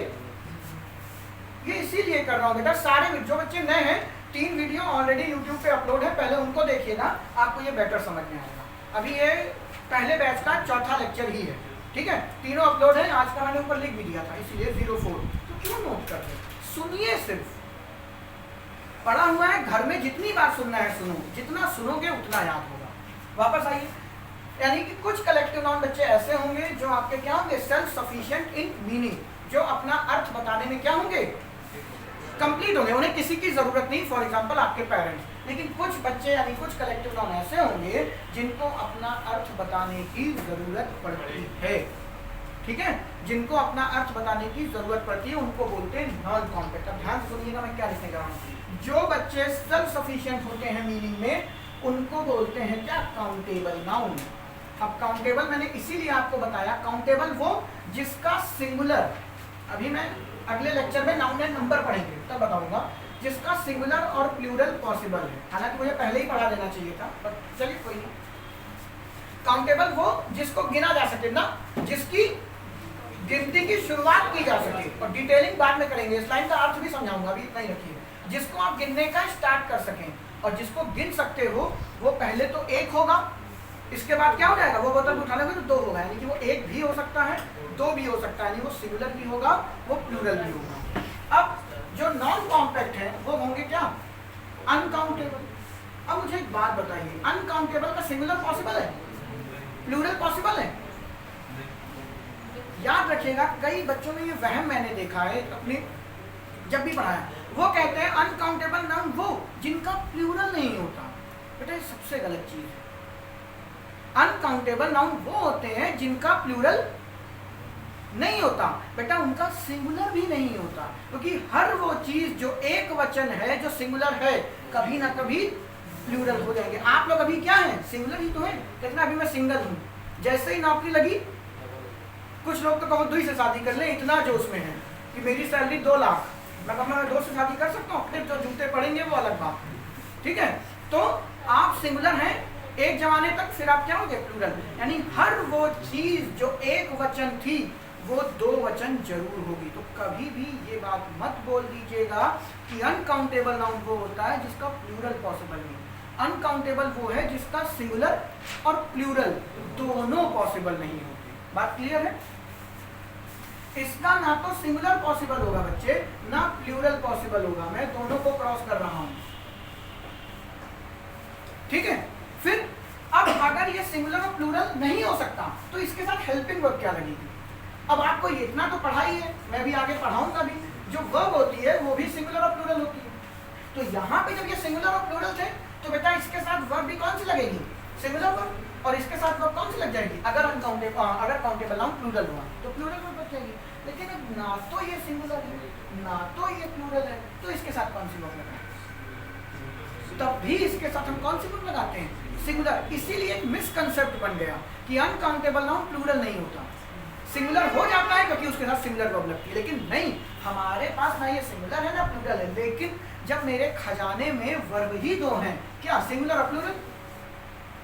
ये इसीलिए कर रहा हूँ बेटा, सारे जो बच्चे नए हैं 3 वीडियो ऑलरेडी YouTube पे अपलोड है, पहले उनको देखिएगा, आपको ये बेटर समझ में आएगा। अभी ये पहले बैच का 4था लेक्चर ही है, ठीक है, तीनों अपलोड है। आज का मैंने ऊपर लिख भी दिया था, इसीलिए 04, तो क्यों नोट कर रहे? सुनिए, सिर्फ पढ़ा हुआ है, घर में जितनी बार सुनना है सुनो, जितना सुनोगे उतना याद होगा। वापस आइए, यानी कि कुछ कलेक्टिव नाउन बच्चे ऐसे होंगे जो आपके क्या होंगे, सेल्फ सफिशिएंट इन मीनिंग, जो अपना अर्थ बताने में क्या होंगे, कंप्लीट होंगे, उन्हें किसी की जरूरत नहीं, फॉर एग्जांपल आपके पेरेंट्स। लेकिन कुछ बच्चे यानी कुछ कलेक्टिव नाउन ऐसे होंगे जिनको अपना अर्थ बताने की जरूरत पड़ती है, ठीक है, जिनको अपना अर्थ बताने की जरूरत पड़ती है, उनको बोलते हैं नॉन कॉम्प्लेक्स। अब ध्यान से सुनिएगा मैं क्या लिखने जा रहा हूँ। जो बच्चे सेल्फ सफिशिएंट होते हैं मीनिंग में, उनको बोलते हैं क्या, काउंटेबल नाउन। अब काउंटेबल मैंने इसीलिए आपको बताया, काउंटेबल वो जिसका सिंगुलर, अभी मैं अगले लेक्चर में नाउन एंड नंबर पढ़ेंगे तब बताऊंगा, जिसका सिंगुलर और प्लूरल पॉसिबल है। हालांकि मुझे पहले ही पढ़ा देना चाहिए था, पर चलिए कोई नहीं। काउंटेबल वो जिसको गिना जा सके ना, जिसकी गिनती की शुरुआत की जा सके, और डिटेलिंग बाद में करेंगे, इस लाइन का अर्थ भी समझाऊंगा, अभी इतना ही रखिए। जिसको आप गिनने का स्टार्ट कर सकें, और जिसको गिन सकते हो, वो पहले तो एक होगा, इसके बाद क्या हो जाएगा, वो बोतल उठा लोगे तो दो होगा, यानी कि वो एक भी हो सकता है, दो भी हो सकता है, यानी वो सिंगुलर भी होगा, वो प्लूरल भी होगा। अब जो नॉन कॉम्पैक्ट है वो होंगे क्या, अनकाउंटेबल। अब मुझे एक बात बताइए, अनकाउंटेबल का सिंगुलर पॉसिबल है, प्लूरल पॉसिबल है? याद रखिएगा, कई बच्चों में ये वहम मैंने देखा है अपने जब भी पढ़ाया, वो कहते हैं अनकाउंटेबल नाउन वो जिनका प्लूरल नहीं होता। बेटा ये सबसे गलत चीज है। अनकाउंटेबल नाउन वो होते हैं जिनका प्लूरल नहीं होता, बेटा उनका सिंगुलर भी नहीं होता, क्योंकि हर वो चीज जो एक वचन है, जो सिंगुलर है, कभी ना कभी प्लूरल हो जाएंगे। आप लोग अभी क्या हैं, सिंगुलर ही तो है, कहते अभी मैं सिंगल हूं, जैसे ही नौकरी लगी, कुछ लोग तो कहो 2 से शादी कर ले, इतना जोश में है कि मेरी सैलरी 2 लाख, मैं कहूँगा मैं 2 से शादी कर सकता हूँ, फिर जो जूते पड़ेंगे वो अलग बात है, ठीक है। तो आप सिंगुलर हैं एक जमाने तक, फिर आप क्या हो गए, प्लूरल, यानी हर वो चीज जो एक वचन थी वो 2 वचन जरूर होगी। तो कभी भी ये बात मत बोल दीजिएगा कि अनकाउंटेबल नाउन वो होता है जिसका प्लूरल पॉसिबल नहीं। अनकाउंटेबल वो है जिसका सिंगुलर और प्लूरल दोनों पॉसिबल नहीं होते। बात क्लियर है? इसका ना तो सिंगुलर पॉसिबल होगा बच्चे, ना प्लूरल पॉसिबल होगा, मैं दोनों को क्रॉस कर रहा हूं, ठीक है। फिर अब अगर ये सिंगुलर और प्लूरल नहीं हो सकता तो इसके साथ हेल्पिंग वर्ब क्या लगेगी? अब आपको ये इतना तो पढ़ाई है, मैं भी आगे पढ़ाऊंगा भी, जो वर्ब होती है वो भी सिंगुलर और प्लूरल होती है। तो यहाँ पे जब ये सिंगुलर और प्लूरल थे तो बेटा इसके साथ वर्ब भी कौन सी लगेगी, सिंगुलर वर्ब, और इसके साथ वर्ब कौन सी लग जाएगी, अगर काउंटेबल नाउन प्लूरल हुआ तो प्लूरल वर्ब लग जाएगी। लेकिन अब ना तो ये सिंगुलर है ना तो ये प्लूरल है, तो इसके साथ कौन सी वर्ब लगाएं? तब भी इसके साथ हम कौन सी वर्ब लगाते हैं, सिंगुलर। इसीलिए एक मिसकंसेप्ट बन गया कि अनकाउंटेबल नाउन प्लूरल नहीं होता, सिंगुलर हो जाता है क्योंकि उसके साथ सिंगुलर वर्ब लगती है। लेकिन नहीं, हमारे पास ना ये सिंगुलर है ना प्लूरल है, लेकिन जब मेरे खजाने में वर्ब ही 2 हैं, क्या सिंगुलर और प्लूरल,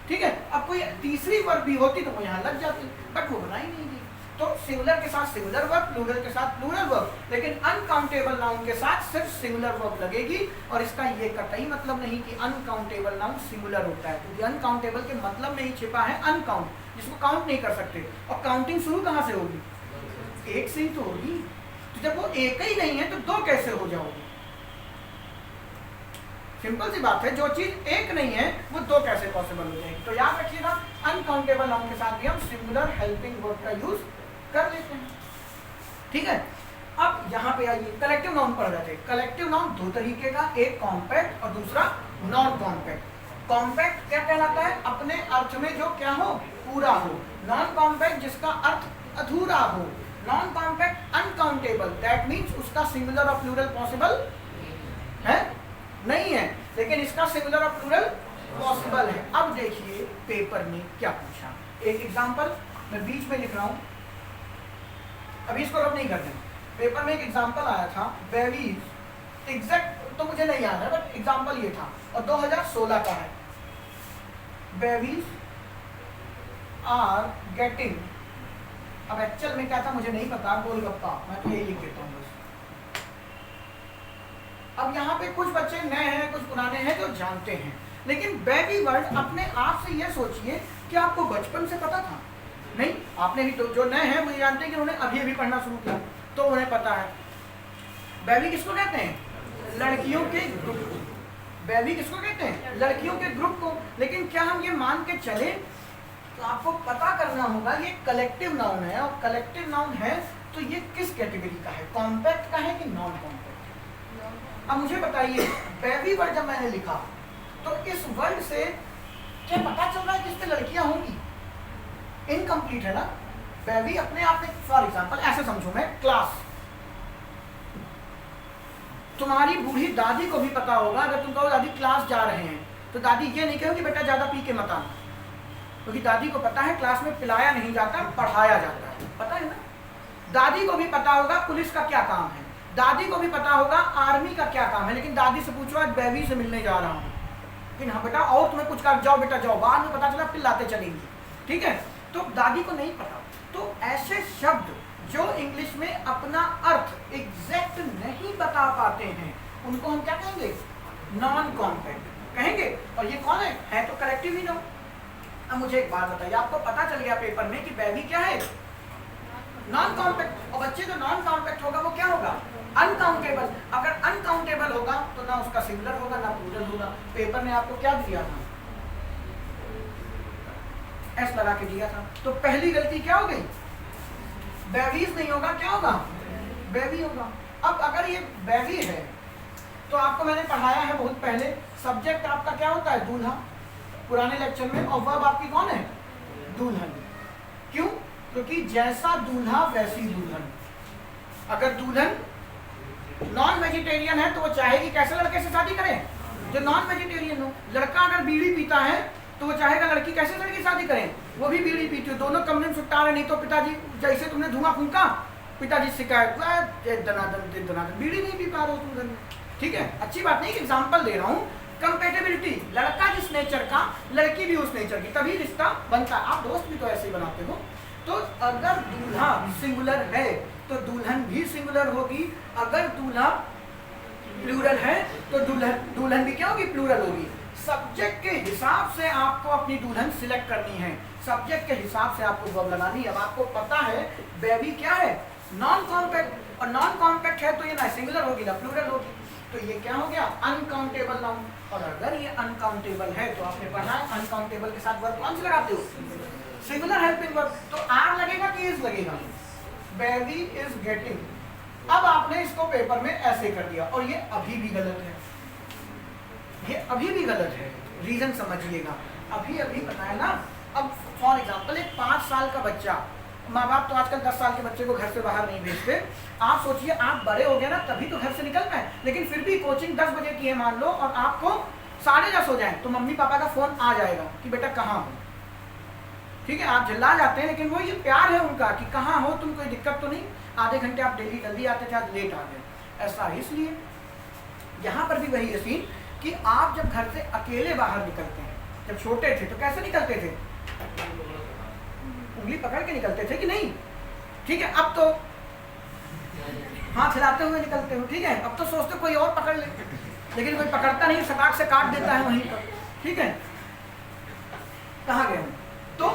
ठीक है। अब कोई तीसरी वर्ब भी होती तो वो यहाँ लग जाती, बट वो बनाई नहीं गई। तो सिंगुलर के साथ सिंगुलर वर्ब, प्लूरल के साथ प्लूरल वर्ब, लेकिन अनकाउंटेबल नाउन के साथ सिर्फ सिंगुलर वर्ब लगेगी। और इसका ये कतई मतलब नहीं कि अनकाउंटेबल नाउन सिंगुलर होता है, क्योंकि अनकाउंटेबल के मतलब में ही छिपा है अनकाउंट, जिसको काउंट नहीं कर सकते। और काउंटिंग शुरू कहाँ से होगी, एक से ही तो होगी। तो जब वो एक ही नहीं है तो 2 कैसे हो जाओगे? सिंपल सी बात है, जो चीज एक नहीं है वो 2 कैसे पॉसिबल हो जाएगी? तो याद रखिएगा, अनकाउंटेबल नाउन के साथ भी हम सिंगुलर हेल्पिंग वर्ब का यूज कर लेते हैं, ठीक है। अब यहाँ पे आइए, कलेक्टिव नाउन पढ़ रहे थे। कलेक्टिव नाउन 2 तरीके का, एक कॉम्पैक्ट और दूसरा नॉन कॉम्पैक्ट। कॉम्पैक्ट क्या कहलाता है, अपने अर्थ में जो क्या हो, पूरा हो। नॉन कॉम्पैक्ट जिसका अर्थ अधूरा हो। Non compact uncountable, that means उसका सिंगुलर और प्लूरल पॉसिबल है नहीं है, लेकिन इसका सिंगुलर और प्लूरल पॉसिबल है। अब देखिए पेपर में क्या पूछा, एक एग्जांपल मैं बीच में लिख रहा हूं, अभी इसको रब नहीं करते। पेपर में एक एग्जांपल आया था, बेबीज, एग्जैक्ट तो मुझे नहीं याद है बट एग्जांपल ये था, और 2016 का है। बेबीज आर गेटिंग, अब एक्चुअल में क्या था मुझे नहीं पता, गोलगप्पा, मैं तो यही लिख देता हूँ बस। अब यहाँ पे कुछ बच्चे नए हैं, कुछ पुराने हैं जो जानते हैं, लेकिन बेबी वर्ड अपने आप से ये सोचिए कि आपको बचपन से पता था? नहीं, आपने भी तो, जो नए हैं वो जानते हैं कि उन्होंने अभी अभी पढ़ना शुरू किया तो उन्हें पता है। बेबी किसको कहते हैं? लड़कियों के ग्रुप को। बेबी किसको कहते हैं? लड़कियों के ग्रुप को। लेकिन क्या हम ये मान के चले? तो आपको पता करना होगा ये कलेक्टिव नाउन है, और कलेक्टिव नाउन है तो ये किस कैटेगरी का है, कॉम्पैक्ट का है कि नॉन कॉम्पैक्ट? अब मुझे बताइए, बेबी वर्ड जब मैंने लिखा तो इस वर्ड से क्या पता चल रहा है कि इस पे लड़कियां होंगी? इनकम्प्लीट है ना। बेबी अपने आप में, फॉर एग्जाम्पल ऐसे समझो मैं, क्लास, तुम्हारी बूढ़ी दादी को भी पता होगा अगर तुम कहो दादी क्लास जा रहे हैं, तो दादी ये नहीं कहोगी बेटा ज्यादा पी के मत आना, क्योंकि दादी को पता है क्लास में पिलाया नहीं जाता, पढ़ाया जाता है, पता है ना। दादी को भी पता होगा पुलिस का क्या काम है, दादी को भी पता होगा आर्मी का क्या काम है, लेकिन दादी से पूछो आज बेबी से मिलने जा रहा हूँ, लेकिन हाँ बेटा और तुम्हें कुछ कर, जाओ बेटा जाओ, बाद में पता चला पिलाते चलेंगी, ठीक है। तो दादी को नहीं पता। तो ऐसे शब्द जो इंग्लिश में अपना अर्थ एग्जैक्ट नहीं बता पाते हैं उनको हम क्या कहेंगे? नॉन कॉम्पैक्ट कहेंगे। और ये कौन है? तो कलेक्टिव ही नाउन। अब मुझे एक बात बताइए, आपको पता चल गया पेपर में कि बेबी क्या है? Non compact. और बच्चे जो नॉन कॉम्पैक्ट होगा वो क्या होगा? अनकाउंटेबल। अगर अनकाउंटेबल होगा तो ना उसका सिंगुलर होगा ना प्लूरल होगा। पेपर ने आपको क्या दिया था? एस लगा के दिया था। तो पहली गलती क्या हो गई? बेबीज नहीं होगा, क्या होगा? बेबी होगा। अब अगर ये बेबी है तो आपको मैंने पढ़ाया है बहुत पहले, सब्जेक्ट आपका क्या होता है? दूल्हा, पुराने लेक्चर में। और वर्ब आपकी कौन है? दुल्हन। क्यों? क्योंकि जैसा दूल्हा वैसी दुल्हन। अगर दुल्हन नॉन वेजिटेरियन है तो वो चाहेगी कैसे लड़के से शादी करें? जो नॉन वेजिटेरियन हो। लड़का अगर बीड़ी पीता है तो वो चाहेगा लड़की कैसे लड़की शादी करें? वो भी बीड़ी पीती हो, दोनों कमरे में सुट्टा रहे, नहीं तो पिताजी जैसे तुमने धुआं फूंका, पिताजी शिकायत, दनादन बीड़ी नहीं पी पा रहे हो तुम घर में, ठीक है। अच्छी बात नहीं, एग्जाम्पल दे रहा हूँ। कंपेटेबिलिटी, लड़का जिस नेचर का लड़की भी उस नेचर की, तभी रिश्ता बनता है। आप दोस्त भी तो ऐसे ही बनाते हो। तो अगर दूल्हा सिंगुलर है तो दुल्हन भी सिंगुलर होगी, अगर दूल्हा प्लूरल है तो दुल्हन भी क्या होगी? प्लूरल होगी। सब्जेक्ट के हिसाब से आपको अपनी दुल्हन सिलेक्ट करनी है, सब्जेक्ट के हिसाब से आपको वर्ब लगानी है। अब आपको पता है बेबी क्या है? Non compact. और नॉन कॉम्पैक्ट है तो ये ना सिंगुलर होगी ना प्लूरल होगी, तो ये क्या हो गया? Uncountable noun. और अगर ये अनकाउंटेबल है तो आपने पढ़ा है अनकाउंटेबल के साथ वर्ब कौन सी लगाते हो? Singular helping verb. तो आर लगेगा कि इज लगेगा? Baby is getting. अब आपने इसको पेपर में ऐसे कर दिया और ये अभी भी गलत है, ये अभी भी गलत है। रीजन समझिएगा, अभी बताया ना। अब फॉर एग्जांपल एक 5 साल का बच्चा, माँ बाप तो आजकल 10 साल के बच्चे को घर से बाहर नहीं भेजते। आप सोचिए आप बड़े हो गए ना तभी तो घर से निकल पाए, लेकिन फिर भी कोचिंग 10 बजे की है मान लो और आपको 10:30 हो जाए तो मम्मी पापा का फोन आ जाएगा कि बेटा कहाँ हो, ठीक है। आप झल्ला जाते हैं, लेकिन वो ये प्यार है उनका कि कहाँ हो तुम, कोई दिक्कत तो नहीं। आधे घंटे आप डेली जल्दी आते थे, आज लेट आ गए। ऐसा इसलिए यहाँ पर भी वही है सीन कि आप जब घर से अकेले बाहर निकलते हैं, जब छोटे थे तो कैसे निकलते थे? उंगली पकड़ के निकलते थे कि नहीं? ठीक है। अब तो हाथ हिलाते हुए निकलते हो, ठीक है। अब तो सोचते कोई और पकड़ ले, लेकिन कोई पकड़ता नहीं, सटाक से काट देता है वहीं पर, ठीक है। कहाँ गए? तो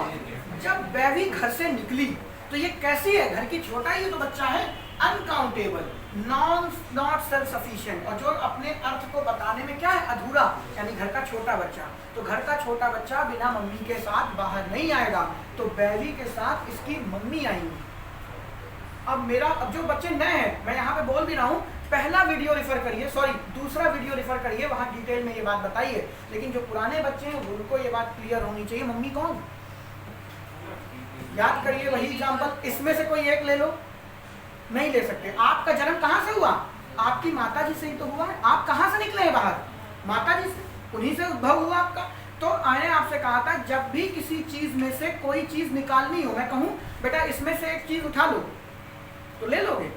जब बेबी घर से निकली तो ये कैसी है? घर की छोटा ही तो बच्चा है, अनकाउंटेबल, नॉट सेल्फ सफिशिएंट। और जो अपने अर्थ को बताने में क्या है? अधूरा, यानी घर का छोटा बच्चा। तो घर का छोटा बच्चा बिना मम्मी के साथ बाहर नहीं आएगा, तो बेबी के साथ इसकी मम्मी आएंगी। अब जो बच्चे नए हैं, मैं यहाँ पे बोल भी रहा हूँ, पहला वीडियो रेफर करिए, सॉरी दूसरा वीडियो रेफर करिए, वहाँ डिटेल में ये बात बताइए। लेकिन जो पुराने बच्चे हैं उनको ये बात क्लियर होनी चाहिए, मम्मी कौन? याद करिए वही एग्जाम्पल, इसमें से कोई एक ले लो, नहीं ले सकते। आपका जन्म कहाँ से हुआ? आपकी माता जी से ही तो हुआ है। आप कहाँ से निकले हैं बाहर? माता जी से, उन्हीं से उद्भव हुआ आपका। तो मैंने आपसे कहा था जब भी किसी चीज में से कोई चीज निकालनी हो, मैं कहूँ बेटा इसमें से एक चीज उठा लो तो ले लोगे?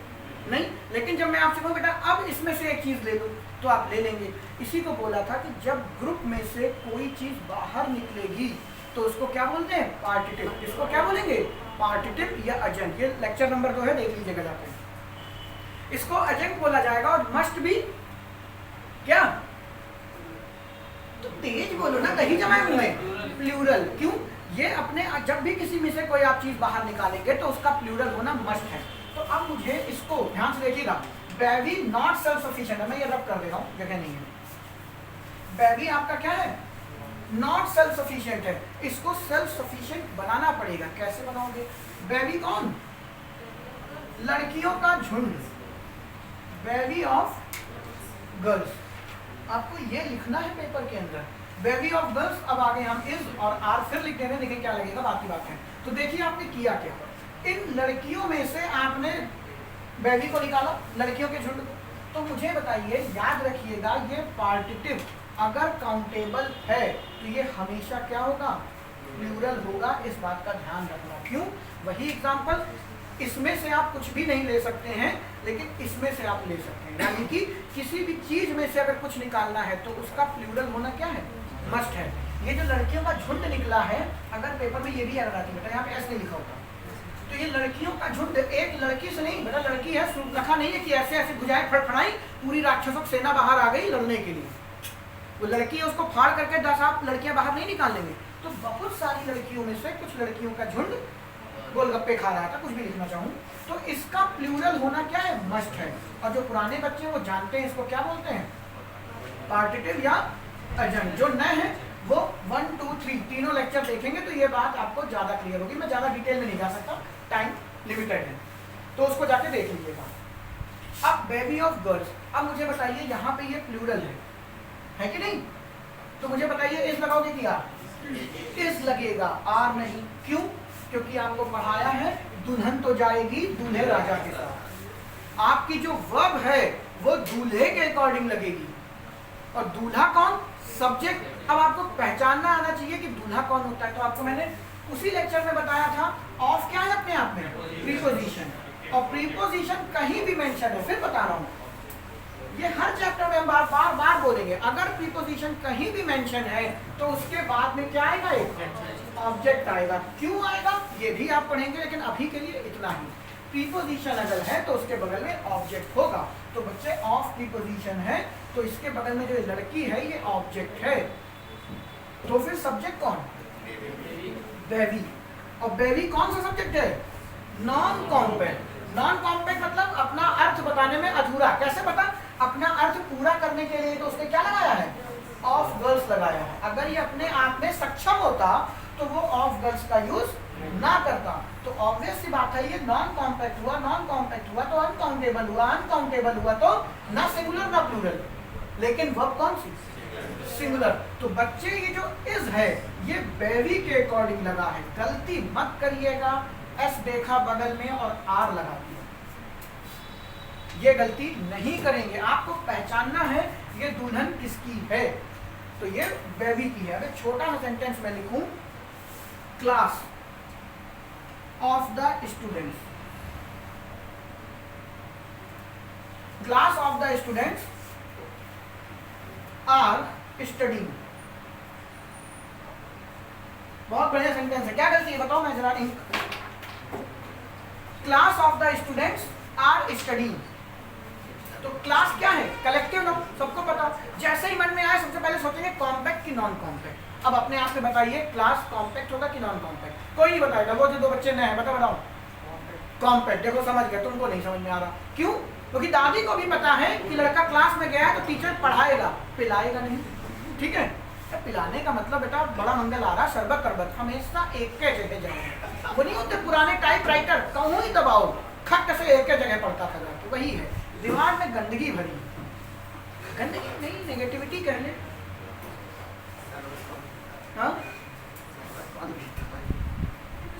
नहीं। लेकिन जब मैं आपसे कहूँ बेटा अब इसमें से एक चीज ले लो तो आप ले लेंगे। इसी को बोला था कि जब ग्रुप में से कोई चीज बाहर निकलेगी तो उसको क्या बोलते हैं? पार्टिटिव। इसको क्या बोलेंगे? पार्टिटिव या एजेंट। ये लेक्चर नंबर 2 है, देख लीजिएगा जाते हैं। इसको एजेंट बोला जाएगा और मस्ट भी क्या? तो तेज बोलो ना, कहीं जमाए मुंह में, प्लूरल। क्यों? ये अपने जब भी किसी में से कोई आप चीज बाहर निकालेंगे तो उसका प्लूरल होना मस्ट है। तो अब मुझे इसको ध्यान से देखिएगा, बेबी नॉट सेल्फ सफिशिएंट है, मैं ये रब कर दे रहा हूँ, जगह नहीं है। बेबी आपका क्या है? नॉट सेल्फ सफिशिएंट है, इसको सेल्फ सफिशिएंट बनाना पड़ेगा। कैसे बनाओगे? बेबी कौन? लड़कियों का झुंड, बेबी ऑफ गर्ल्स। आपको ये लिखना है पेपर के अंदर, बेबी ऑफ गर्ल्स। अब आगे हम इज और आर फिर लिख देंगे, देखिए क्या लगेगा, बाकी बात है। तो देखिए आपने किया क्या, इन लड़कियों में से आपने बेबी को निकाला, लड़कियों के झुंड को। तो मुझे बताइए, याद रखिएगा, ये पार्टिटिव अगर काउंटेबल है तो ये हमेशा क्या होगा? प्लूरल होगा। इस बात का ध्यान रखना। क्यों? वही एग्जांपल, इसमें से आप कुछ भी नहीं ले सकते हैं, लेकिन इसमें से आप ले सकते हैं। यानी कि किसी भी चीज में से अगर कुछ निकालना है तो उसका प्लूरल होना क्या है? मस्ट है। ये जो लड़कियों का झुंड निकला है, अगर पेपर में ये भी एरर आती बेटा, यहाँ पे ऐसे लिखा होता, तो ये लड़कियों का झुंड एक लड़की से नहीं बेटा, लड़की है, लिखा नहीं है कि ऐसे ऐसे भुजाएं फड़फड़ाई पूरी राक्षसों की सेना बाहर आ गई लड़ने के लिए। वो लड़की है, उसको फाड़ करके 10 आप लड़कियां बाहर नहीं निकाल लेंगे। तो बहुत सारी लड़कियों में से कुछ लड़कियों का झुंड गोलगप्पे खा रहा था, कुछ भी लिखना चाहूँ तो इसका प्लूरल होना क्या है? मस्ट है। और जो पुराने बच्चे वो जानते हैं इसको क्या बोलते हैं? पार्टिटिव या एडजंक्ट। जो नए हैं वो 1, 2, 3 तीनों लेक्चर देखेंगे तो ये बात आपको ज्यादा क्लियर होगी। मैं ज्यादा डिटेल में नहीं जा सकता, टाइम लिमिटेड है, तो उसको जाके देख लीजिएगा। अब बेबी ऑफ गर्ल्स, अब मुझे बताइए यहाँ पे ये प्लूरल है कि नहीं? तो मुझे बताइए इस लगाओगे कि आर? इस लगेगा, आर नहीं। क्यों? क्योंकि आपको पढ़ाया है दुल्हन तो जाएगी दूल्हे राजा के साथ। आपकी जो वर्ब है वो दूल्हे के अकॉर्डिंग लगेगी। और दूल्हा कौन? सब्जेक्ट। अब आपको पहचानना आना चाहिए कि दूल्हा कौन होता है। तो आपको मैंने उसी लेक्चर में बताया था, ऑफ क्या है अपने आप में? प्रीपोजिशन। और प्रीपोजिशन कहीं भी मेंशन है, फिर बता रहा हूँ, ये हर चैप्टर में हम बार बार बोलेंगे। अगर प्रीपोजिशन कहीं भी मेंशन है तो उसके बाद में क्या आएगा? एक ऑब्जेक्ट आएगा। क्यों आएगा ये भी आप पढ़ेंगे, लेकिन अभी के लिए इतना ही। प्रीपोजिशन अगर है तो उसके बगल में ऑब्जेक्ट होगा। तो बच्चे ऑफ प्रीपोजिशन है तो इसके बगल में जो लड़की है ये ऑब्जेक्ट है। तो फिर सब्जेक्ट कौन? बेबी। और बेबी कौन सा सब्जेक्ट है? Non compact. नॉन कॉम्पैक्ट मतलब अपना अर्थ बताने में अधूरा। कैसे पता? अपना अर्थ पूरा करने के लिए तो उसने क्या लगाया है? ऑफ गर्ल्स लगाया है। अगर ये अपने आप में सक्षम होता तो वो ऑफ गर्ल्स का यूज ना करता। तो ऑब्वियस सी बात है, ये नॉन कॉम्पैक्ट हुआ, नॉन कॉम्पैक्ट हुआ तो अनकाउंटेबल हुआ, अनकाउंटेबल हुआ तो ना सिंगुलर ना प्लूरल। लेकिन वर्ब कौन सी? सिंगुलर। तो बच्चे ये जो इज है ये बेबी के अकॉर्डिंग लगा है। गलती मत करिएगा, एस देखा बगल में और आर लगा दिया, ये गलती नहीं करेंगे। आपको पहचानना है ये दुल्हन किसकी है, तो ये बेबी की है। अगर छोटा सा सेंटेंस में लिखूं, class of the students, class of the students are studying. बहुत बढ़िया सेंटेंस है। क्या गलती है बताओ, मैं जरा नहीं। Class of the students are studying. तो क्लास क्या है? कलेक्टिव नाउन, सबको पता। जैसे ही मन में आए सबसे पहले सोचेंगे कॉम्पैक्ट की नॉन कॉम्पैक्ट। अब अपने आप से बताइए क्लास कॉम्पैक्ट होगा कि नॉन कॉम्पैक्ट? कोई नहीं बताएगा। वो जो दो बच्चे नए हैं बताओ कॉम्पैक्ट। देखो समझ गए, तुमको नहीं समझ में आ रहा। क्यों? क्योंकि दादी को भी पता है कि लड़का क्लास में गया है तो टीचर पढ़ाएगा, पिलाएगा नहीं। ठीक है? पिलाने का मतलब बेटा बड़ा मंगल आ रहा, शरबत करबत हमेशा एक के जगह जाओ। वो नहीं होते पुराने टाइपराइटर, कहूँ ही दबाओ, खट से एक के जगह पढ़ता था जाके। वही है, दिमाग में गंदगी भरी। गंदगी नहीं, नेगेटिविटी कह ले। हाँ?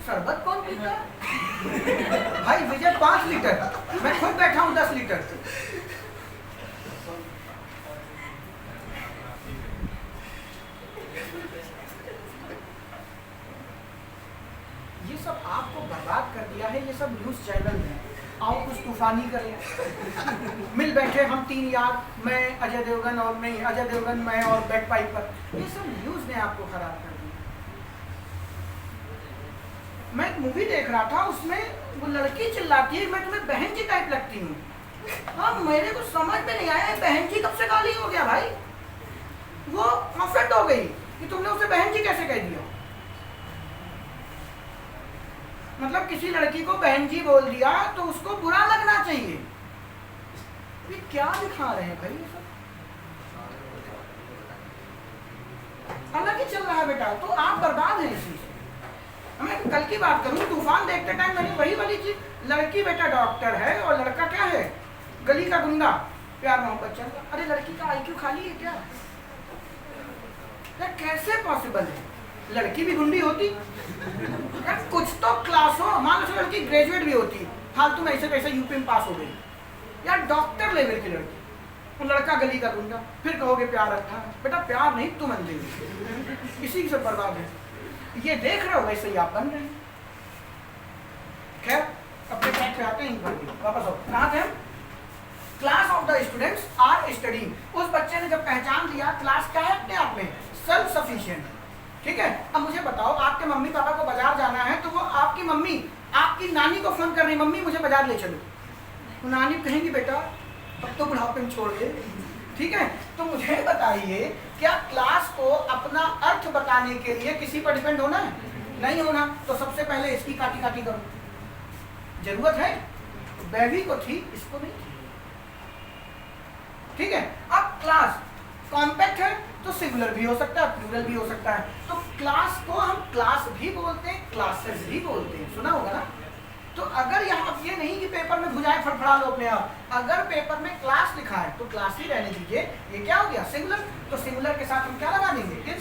शरबत कौन पीता है? भाई विजय 5 लीटर, मैं खुद बैठा हूँ 10 लीटर। ये सब आपको बर्बाद कर दिया है। ये सब न्यूज चैनल है, आओ कुछ तूफानी करें। मिल बैठे हम 3 यार, मैं अजय देवगन और नहीं अजय देवगन मैं और बैक पाइपर। ये सब न्यूज ने आपको खराब कर दिया। मैं एक मूवी देख रहा था, उसमें वो लड़की चिल्लाती है मैं तुम्हें बहन जी टाइप लगती हूँ। हाँ, मेरे को समझ में नहीं आया बहन जी कब से गाली हो गया भाई। वो ऑफेंड हो गई कि तुमने उसे बहन जी कैसे कह दिया। मतलब किसी लड़की को बहन जी बोल दिया तो उसको बुरा लगना चाहिए। क्या दिखा रहे हैं भाई ये सब? अलग ही चल रहा है बेटा, तो आप बर्बाद हैं इसी से। मैं कल की बात करूं, तूफान देखते टाइम मैंने वही वाली चीज, लड़की बेटा डॉक्टर है और लड़का क्या है, गली का गुंडा, प्यार मोहब्बत चल रहा। अरे लड़की का IQ खाली है क्या? कैसे पॉसिबल है? लड़की भी गुंडी होती यार, कुछ तो क्लास हो, मान लो लड़की ग्रेजुएट भी होती, फालतू में ऐसे कैसे यूपी में पास हो गई यार, डॉक्टर लेवल की लड़की, वो लड़का गली का गुंडा, फिर कहोगे प्यार अच्छा है। बेटा प्यार नहीं तुम अंधे हो, इसी से बर्बाद है। ये देख रहे हो वैसे ही आप बन रहे हैं। खैर अपने पॉइंट पे आते हैं, वापस आओ। कहाँ थे हम? Class of the students are studying. उस बच्चे ने जब पहचान लिया क्लास क्या है अपने आप में, सेल्फ सफिशिएंट, ठीक है। अब मुझे बताओ, आपके मम्मी पापा को बाजार जाना है तो वो आपकी मम्मी आपकी नानी को फोन कर रही, मम्मी मुझे बाजार ले चलो, तो नानी कहेंगी बेटा अब तो बुढ़ापे में छोड़ दे, ठीक है। तो मुझे बताइए, क्या क्लास को अपना अर्थ बताने के लिए किसी पर डिपेंड होना है? नहीं होना। तो सबसे पहले इसकी काटी काटी करो, जरूरत है? बेबी को थी, इसको नहीं थी, ठीक है। अब क्लास कॉम्पैक्ट है तो सिंगुलर भी हो सकता है, प्लूरल भी हो सकता है। तो क्लास को हम क्लास भी बोलते हैं, क्लासेस भी बोलते हैं, सुना होगा ना। तो अगर यहाँ ये नहीं कि पेपर में भुजाएं फड़फड़ा लो अपने आप, अगर पेपर में क्लास लिखा है तो क्लास ही रहने दीजिए। ये क्या हो गया? सिंगुलर। तो सिंगुलर के साथ हम क्या लगा देंगे?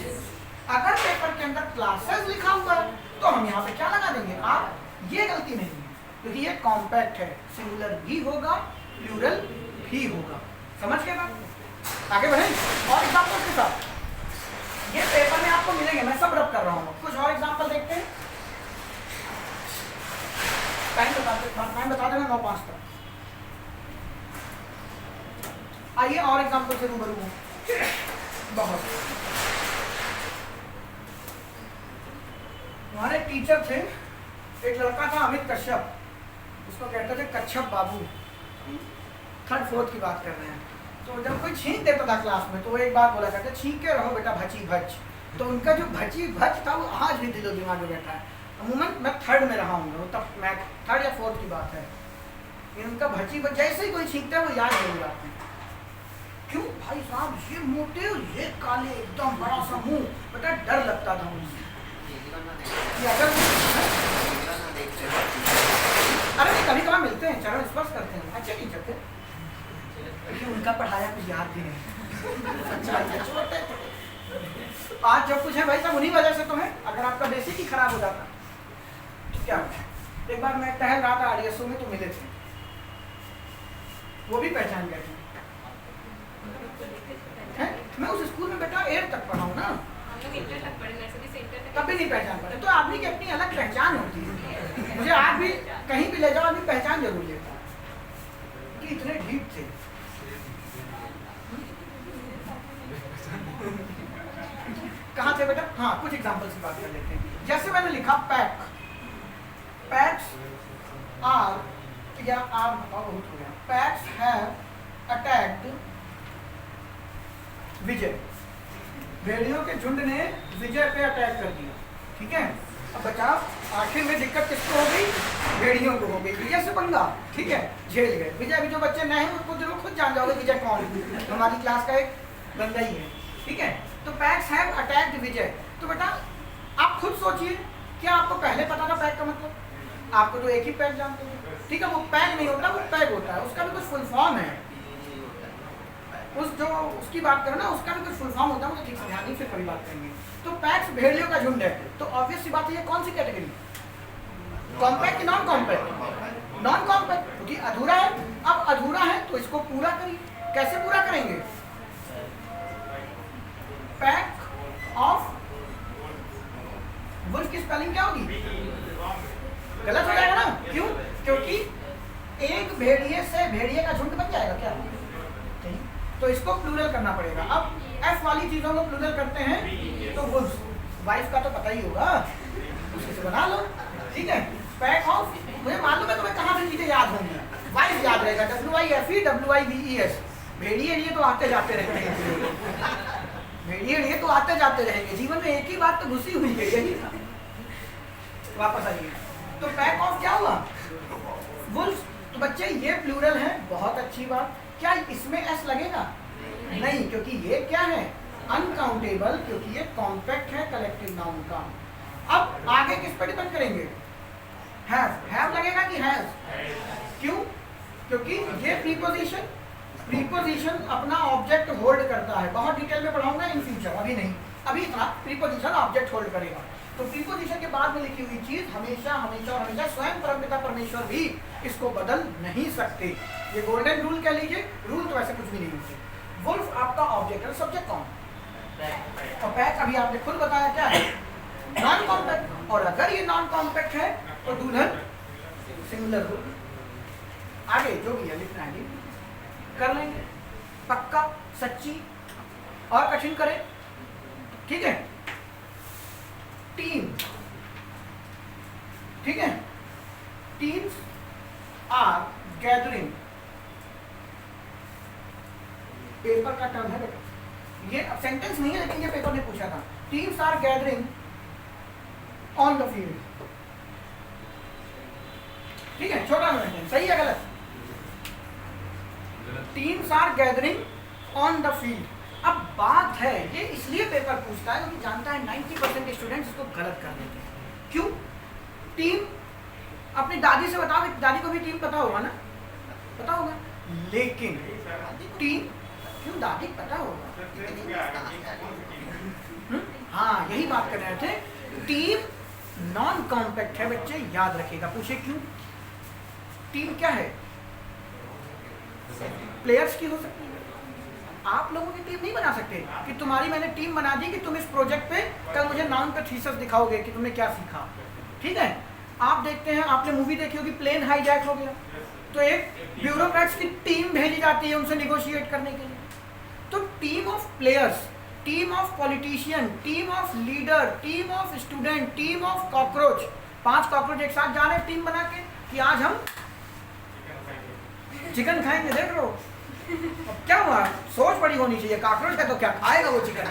अगर पेपर के अंदर क्लासेस लिखा हुआ है तो हम यहाँ पे क्या लगा देंगे? आप, ये गलती नहीं है क्योंकि ये कॉम्पैक्ट है, सिंगुलर भी होगा प्लूरल भी होगा। समझ गए बात? आगे बढ़े और एग्जाम्पल के साथ, ये पेपर में आपको मिलेंगे, मैं सब रब कर रहा हूँ। कुछ और एग्जाम्पल देखते हैं। टाइम बता देना 9:05 तक। आइए और एग्जाम्पल से रूबरू हूँ। बहुत हमारे टीचर थे, एक लड़का था अमित कश्यप, उसको कहते थे कच्छप बाबू, 3rd 4th की बात कर रहे हैं। तो जब कोई छींक देता था क्लास में तो वो एक बात बोला करते, छींक के रहो बेटा भची भच। तो उनका जो भची भच था वो आज भी दिलो दिमाग में बैठा है। अमूमन मैं 3rd में रहा हूँ, तब मैं 3rd या 4th की बात है, इनका भची भच जैसे ही कोई छींकता है वो याद हो जाते हैं। क्यों भाई साहब, ये मोटे ये काले एकदम बड़ा सा मुंह, बेटा डर लगता था मुझे। अरे नहीं, कभी कभार मिलते हैं, चरण स्पर्श करते हैं, अच्छे टीचर थे, उनका पढ़ाया कुछ याद भी नहीं। आज जब कुछ है भाई साहब उन्हीं वजह से तो है। अगर आपका बेसिक ही खराब हो जाता तो क्या होता? एक बार मैं टहल रहा था RSO में, तो मिले थे, वो भी पहचान गए थे। मैं उस स्कूल में बेटा 8th तक पढ़ा हूँ ना, तब भी नहीं पहचान पाते। तो आदमी की अपनी अलग पहचान होती है। मुझे आज भी कहीं भी ले जाओ आदमी पहचान जरूर लेता कि इतने ढीठ थे। कहाँ थे बेटा? हाँ, कुछ एग्जाम्पल्स की बात कर लेते हैं। जैसे मैंने लिखा पैक, पैक्स आर, या आर बताओ बहुत हो गया, पैक्स हैव अटैक्ड विजय, भेड़ियों के झुंड ने विजय पे अटैक कर दिया, ठीक है। अब बताओ आखिर में दिक्कत किसको हो गई? भेड़ियों को हो गई, विजय से पंगा, ठीक है, झेल गए। विजय भी जो बच्चे नए हैं उनको जरूर खुद जान जाओगे विजय कौन है, हमारी क्लास का एक बंदा ही है, ठीक है। तो पैक्स हैव अटैक्ड विजय। तो बेटा आप खुद सोचिए, क्या आपको पहले पता था पैक का मतलब? आपको तो एक ही पैक जानते हो, ठीक है। वो पैक नहीं होता, वो पैक होता है, उसका भी कुछ फुल फॉर्म है। उस जो उसकी बात करो ना, उसका भी कुछ फुल फॉर्म होता है, मुझे ठीक से ध्यान नहीं, फिर कभी बात करेंगे। तो पैक्स भेड़ियों का झुंड है, तो ऑब्वियस सी बात है ये कौन सी कैटेगरी? कॉम्पैक्ट कि नॉन कॉम्पैक्ट? नॉन कॉम्पैक्ट, क्योंकि अधूरा है। अब अधूरा है तो इसको पूरा करिए। कैसे पूरा करेंगे? पैक ऑफ वुल्फ की स्पेलिंग क्या होगी? गलत हो जाएगा ना, क्यों? क्योंकि एक भेड़िए से भेड़िए का झुंड बन जाएगा क्या? तो इसको प्लूरल करना पड़ेगा। अब एफ वाली चीजों को प्लूरल करते हैं तो वुल्फ, वाइफ का तो पता ही होगा, उसी से बना लो, ठीक है। पैक ऑफ, मुझे मालूम है तुम्हें कहाँ से चीजें याद होंगी, वाइफ याद रहेगा, WIFE WIVES। भेड़िए लिए तो आते जाते रहते हैं, भेड़िए लिए तो आते जाते रहेंगे, जीवन में एक ही बात तो घुसी हुई है, यही। वापस आइए, तो पैक ऑफ क्या हुआ? वुल्फ। तो बच्चे ये प्लूरल है, बहुत अच्छी बात। क्या इसमें एस लगेगा? नहीं, क्योंकि ये क्या है? अनकाउंटेबल, क्योंकि ये कॉम्पैक्ट है कलेक्टिव नाउन का। अब आगे किस पर डिपेंड करेंगे? हैव लगेगा कि हैज? क्यों? क्योंकि ये प्रीपोजिशन अपना ऑब्जेक्ट होल्ड करता है। बहुत डिटेल में पढ़ाऊंगा इन फ्यूचर, अभी नहीं, अभी इतना प्रीपोजिशन ऑब्जेक्ट होल्ड करेगा। तो प्रीपोजिशन के बाद में लिखी हुई चीज हमेशा हमेशा और हमेशा स्वयं परमपिता परमेश्वर भी इसको बदल नहीं सकते। ये गोल्डन रूल कह लीजिए, रूल तो ऐसे कुछ भी नहीं होते। वुल्फ आपका ऑब्जेक्ट है, सब्जेक्ट कौन? और पैक अभी आपने खुद बताया क्या है? Non compact. और अगर ये नॉन कॉम्पैक्ट है तो दुल्हन सिंगुलर हो। आगे जो भी है लिखना है कर लेंगे, पक्का, सच्ची और कठिन करें, ठीक है। टीम, ठीक है, टीम्स आर गैदरिंग, पेपर का टर्म है बेटा, ये अब सेंटेंस नहीं है लेकिन ये पेपर ने पूछा था। Teams are gathering on the field, ठीक है, छोटा सेंटेंस, सही है गलत? Teams are gathering on the field. अब बात है, ये इसलिए पेपर पूछता है क्योंकि जानता है 90% स्टूडेंट्स इसको गलत कर देते हैं। क्यों? टीम अपनी दादी से बताओ, दादी को भी टीम पता होगा ना, पता होगा, लेकिन टीम क्यों दादी पता होगा? हाँ, यही बात कर रहे थे। टीम नॉन कॉम्पैक्ट है बच्चे, याद रखिएगा। पूछे क्यों? टीम क्या है? प्लेयर्स की हो सकती है। आप लोगों की टीम नहीं बना सकते कि तुम्हारी मैंने टीम बना दी कि तुम इस प्रोजेक्ट पे कल मुझे नाउन पे थीसिस दिखाओगे कि तुमने क्या सीखा, ठीक है। आप देखते हैं, आपने मूवी देखी होगी, प्लेन हाईजैक हो गया तो एक ब्यूरोक्रेट्स की टीम भेजी जाती है उनसे निगोशिएट करने के लिए। तो team of players, team of politician, team of leader, team of student, team of cockroach, 5 cockroach एक साथ जा रहे हैं टीम बना के कि आज हम चिकन खाएंगे। देख लो अब क्या हुआ, सोच बड़ी होनी चाहिए, कॉकरोच का तो क्या खाएगा वो चिकन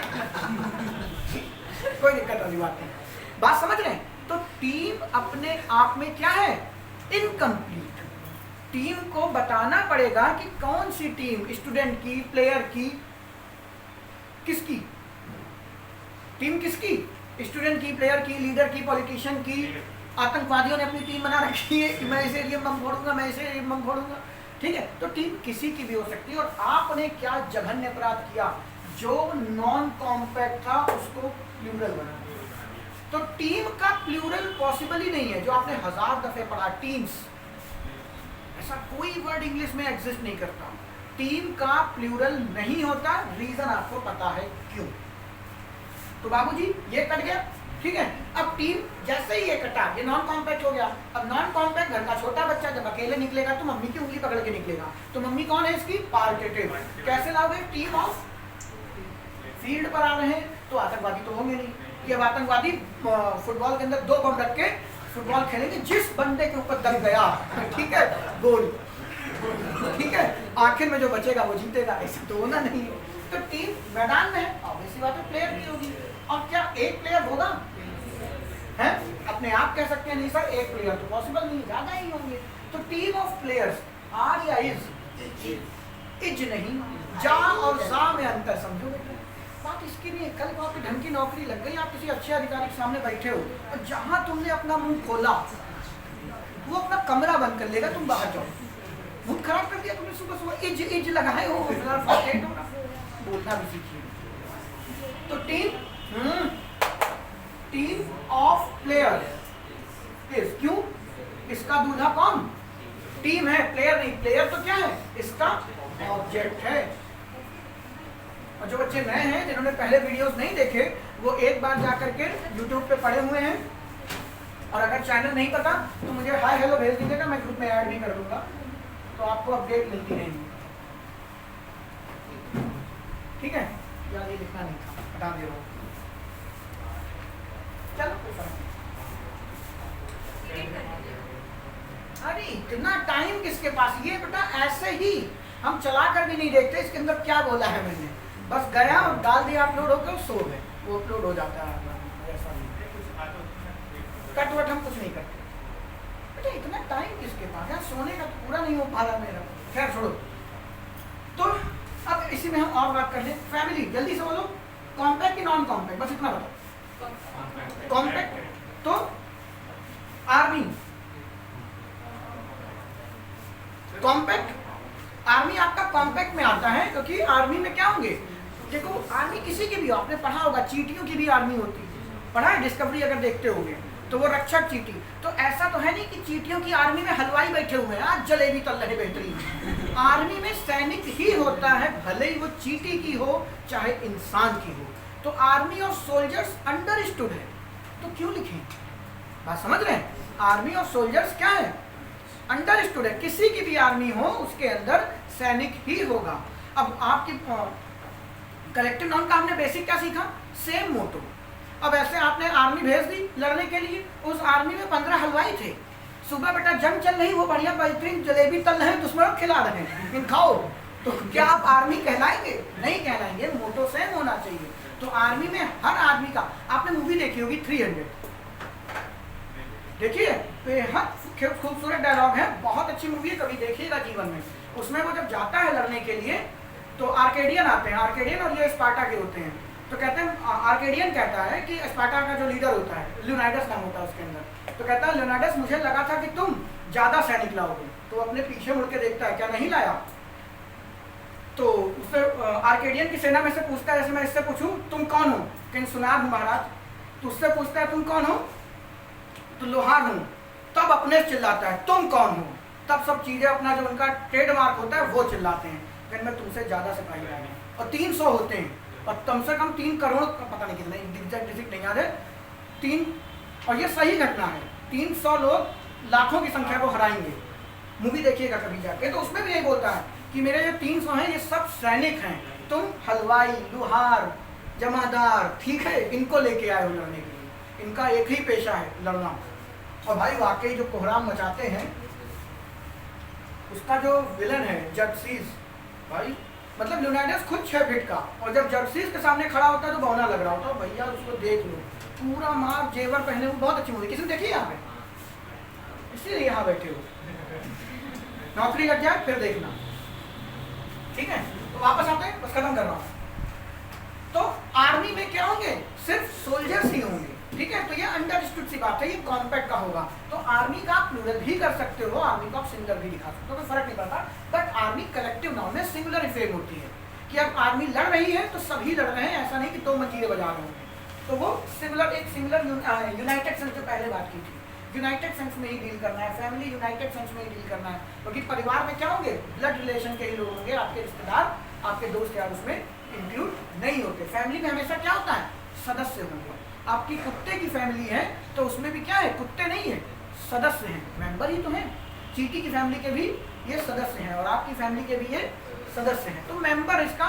कोई दिक्कत वाली बात नहीं, बात समझ रहे हैं। तो टीम अपने आप में क्या है? इनकम्प्लीट। टीम को बताना पड़ेगा कि कौन सी टीम, स्टूडेंट की, प्लेयर की, किसकी टीम, किसकी? स्टूडेंट की, प्लेयर की, लीडर की, पॉलिटिशियन की। आतंकवादियों ने अपनी टीम बना रखी है कि मैं इसे ये बम फोड़ूंगा, मैं इसे बम फोड़ूंगा, ठीक है। तो टीम किसी की भी हो सकती है। और आपने क्या जघन्य अपराध किया, जो नॉन कॉम्पैक्ट था उसको प्लूरल बना दिया। तो टीम का प्लूरल पॉसिबल ही नहीं है, जो आपने 1000 दफे पढ़ा, टीम्स, ऐसा कोई वर्ड इंग्लिश में एग्जिस्ट नहीं करता। टीम का प्लूरल नहीं होता, रीजन आपको पता है क्यों। तो बाबूजी ये कट गया, ठीक है। अब टीम जैसे ही ये कटा, ये नॉन कॉम्पैक्ट हो गया। अब नॉन कॉम्पैक्ट, घर का छोटा बच्चा जब अकेले निकलेगा तो मम्मी की उंगली पकड़ के निकलेगा। तो मम्मी कौन है इसकी? पार्टेटिव। कैसे लाओगे? टीम ऑफ फील्ड पर आ रहे हैं तो आतंकवादी तो होंगे नहीं कि अब आतंकवादी फुटबॉल के अंदर 2 बम रख के फुटबॉल खेलेंगे, जिस बंदे के ऊपर दब गया, ठीक है, गोल, ठीक है, आखिर में जो बचेगा वो जीतेगा, ऐसे तो होना नहीं। तो टीम मैदान में है, ऑब्वियसली बात है, प्लेयर भी होगी। और क्या एक प्लेयर होगा? है अपने आप कह सकते हैं नहीं सर एक प्लेयर तो पॉसिबल नहीं, ज्यादा ही होंगे। तो टीम ऑफ प्लेयर्स, आर या इज नहीं, जा और जा में अंतर समझो बेटा। बात इसकी नहीं है, कल को आपकी ढंग की नौकरी लग गई, आप किसी अच्छे अधिकारी के सामने बैठे हो और जहां तुमने अपना मुंह खोला वो अपना कमरा बंद कर लेगा, तुम बाहर जाओ। मुंह खराब कर दिया तुमने, सुबह सुबह इज लगाए हो, बोलना भी सीखिए। तो टीम ऑफ प्लेयर इज, क्यों? इसका दूल्हा कौन? टीम है, प्लेयर नहीं। प्लेयर तो क्या है? इसका ऑब्जेक्ट है। और जो बच्चे नए हैं जिन्होंने पहले वीडियोस नहीं देखे, वो एक बार जा करके YouTube पे पढ़े हुए हैं। और अगर चैनल नहीं पता तो मुझे हाय हेलो भेज दीजिएगा, मैं ग्रुप में ऐड भी कर दूंगा, तो आपको अपडेट मिलती रहेगी, ठीक है। यार ये लिखना नहीं था, हटा दे रहा हूँ, चलो कोई फर्क नहीं। अरे इतना टाइम किसके पास? ये बेटा ऐसे ही हम चला कर भी नहीं देखते इसके अंदर क्या बोला है मैंने, बस गया और डाल दिया, अपलोड होकर सो गए, वो अपलोड हो जाता है। ऐसा नहीं, कट वट हम कुछ नहीं करते बेटा। इतना टाइम किसके पास? यार सोने का तो पूरा नहीं हो पा रहा मेरा। खैर छोड़ो, में हम और बात कर लें, फैमिली, जल्दी से बोलो, कॉम्पैक्ट कि नॉन कॉम्पैक्ट, बस इतना बताओ। कॉम्पैक्ट। तो आर्मी, कॉम्पैक्ट, आर्मी आपका कॉम्पैक्ट में आता है, क्योंकि आर्मी में क्या होंगे, देखो आर्मी किसी की भी हो, आपने पढ़ा होगा चींटियों की भी आर्मी होती है, पढ़ा है डिस्कवरी अगर देखते होंगे तो वो रक्षक चींटी। तो ऐसा तो है नहीं कि चींटियों की आर्मी में हलवाई बैठे हुए हैं, आज जलेबी तल रहे बेहतरीन। आर्मी में सैनिक ही होता है, भले ही वो चींटी की हो चाहे इंसान की हो। तो आर्मी और सोल्जर्स अंडरस्टूड है, तो क्यों लिखे, बात समझ रहे हैं, आर्मी और सोल्जर्स क्या है, अंडरस्टूड है, किसी की भी आर्मी हो उसके अंदर सैनिक ही होगा। अब आपकी कलेक्टिव नाउन का हमने बेसिक क्या सीखा, सेम मोटो। अब ऐसे आपने आर्मी भेज दी लड़ने के लिए, उस आर्मी में 15 हलवाई थे, सुबह बेटा जंग चल रही, वो बढ़िया बेहतरीन जलेबी तल रहे हैं, दुश्मनों को खिला रहे हैं, इन खाओ, तो क्या आप आर्मी कहलाएंगे, नहीं कहलाएंगे, मोटो सेम होना चाहिए। तो आर्मी में हर आदमी का, आपने मूवी देखी होगी 300, देखिए बेहद खूबसूरत डायलॉग है, बहुत अच्छी मूवी है, कभी देखिएगा जीवन में। उसमें वो जब जाता है लड़ने के लिए तो आर्केडियन आते हैं, आर्केडियन और ये स्पार्टा के होते हैं, तो कहते हैं, आर्केडियन कहता है कि स्पार्टा का जो लीडर होता है, लियोनाइडस नाम होता है उसके अंदर, तो कहता है लियोनाइडस मुझे लगा था कि तुम ज्यादा सैनिक लाओगे, तो अपने पीछे मुड़ के देखता है क्या नहीं लाया, तो उससे आर्केडियन की सेना में से पूछता है, जैसे मैं इससे पूछूं तुम कौन हो, कहीं सुनार हूं महाराज, तो उससे पूछता है तुम कौन हो, तो लोहार हूं, तब अपने चिल्लाता है तुम कौन हो, तब सब चीजें अपना जो उनका ट्रेडमार्क होता है वो चिल्लाते हैं, फिर मैं तुमसे ज्यादा सिपाही लाया हूं, और 300 होते हैं, और कम से कम 3 करोड़, पता नहीं कितने डिजिट नहीं याद है, 3, और ये सही घटना है, 300 लोग लाखों की संख्या को हराएंगे, मूवी देखिएगा कभी जाके, तो उसमें भी यही बोलता है कि मेरे जो 300 हैं ये सब सैनिक हैं, तुम हलवाई, लुहार, जमादार, ठीक है, इनको लेके आए हो लड़ने के लिए, इनका एक ही पेशा है लड़ना। और भाई वाकई जो कोहराम मचाते हैं, उसका जो विलन है जर्सीस, भाई मतलब लियोनाइडस खुद 6 फीट का, और जब जर्सीस के सामने खड़ा होता है तो बौना लग रहा होता है, भैया उसको देख लो, पूरा मार जेवर पहने हुए, बहुत अच्छी मूवी, किसी ने देखी है यहाँ पे, इसीलिए यहाँ बैठे हो, नौकरी लग जाए फिर देखना, ठीक है। तो वापस आते हैं, बस खत्म कर रहा हूँ। तो आर्मी में क्या होंगे, सिर्फ सोल्जर्स ही होंगे, ठीक है, तो ये अंडरस्टूड सी बात है, ये कॉम्पैक्ट का होगा। तो आर्मी का आप प्लूरल भी कर सकते हो, आर्मी को आप सिंगुलर भी दिखा सकते हो, कोई फर्क नहीं पड़ता, बट आर्मी कलेक्टिव नाउन में सिंगुलर इफेक्ट होती है कि अब आर्मी लड़ रही है तो सभी लड़ रहे हैं, ऐसा नहीं कि 2 मंजीरे बजा रहे होंगे, तो वो सिंगुलर, एक सिंगुलर यूनाइटेड सेंस जो पहले बात की थी, यूनाइटेड सेंस में ही डील करना है, फैमिली यूनाइटेड सेंस में ही डील करना है, क्योंकि परिवार में क्या होंगे, ब्लड रिलेशन के ही लोग होंगे, आपके रिश्तेदार, आपके दोस्त यार उसमें इंक्लूड नहीं होते। फैमिली में हमेशा क्या होता है, सदस्य होंगे, आपकी कुत्ते की फैमिली है तो उसमें भी क्या है, कुत्ते नहीं है, सदस्य हैं, मेंबर ही तो हैं, चींटी की फैमिली के भी ये सदस्य हैं और आपकी फैमिली के भी ये सदस्य हैं, तो मेंबर इसका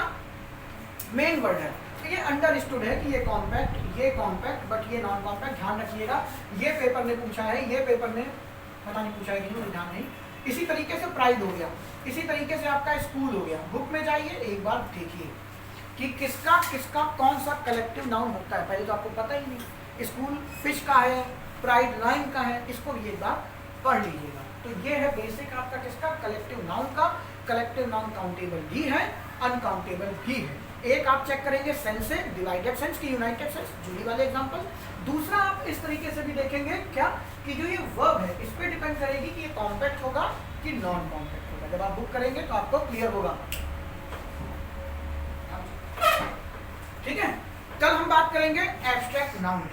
मेन वर्ड है। तो ये अंडरस्टूड है कि ये कॉम्पैक्ट, बट ये नॉन कॉम्पैक्ट, ध्यान रखिएगा, ये पेपर ने पूछा है, ये पेपर ने पता नहीं पूछा है कि नहीं, ध्यान नहीं। इसी तरीके से प्राइड हो गया, इसी तरीके से आपका स्कूल हो गया, बुक में जाइए एक बार देखिए कि किसका किसका कौन सा कलेक्टिव नाउन होता है, पहले तो आपको पता ही नहीं, स्कूल फिश का है, प्राइड लाइन का है, इसको भी एक बार पढ़ लीजिएगा। तो ये है बेसिक आपका किसका, कलेक्टिव नाउन का। कलेक्टिव नाउन काउंटेबल भी है, अनकाउंटेबल भी है। एक आप चेक करेंगे सेंस से, डिवाइडेड सेंस की यूनाइटेड सेंस, जूली वाले एग्जांपल। दूसरा आप इस तरीके से भी देखेंगे क्या कि जो ये वर्ब है इस पे डिपेंड करेगी कि ये कॉम्पैक्ट होगा कि नॉन कॉम्पैक्ट होगा। जब आप बुक करेंगे तो आपको क्लियर होगा, ठीक है। कल हम बात करेंगे एब्स्ट्रैक्ट नाउन की।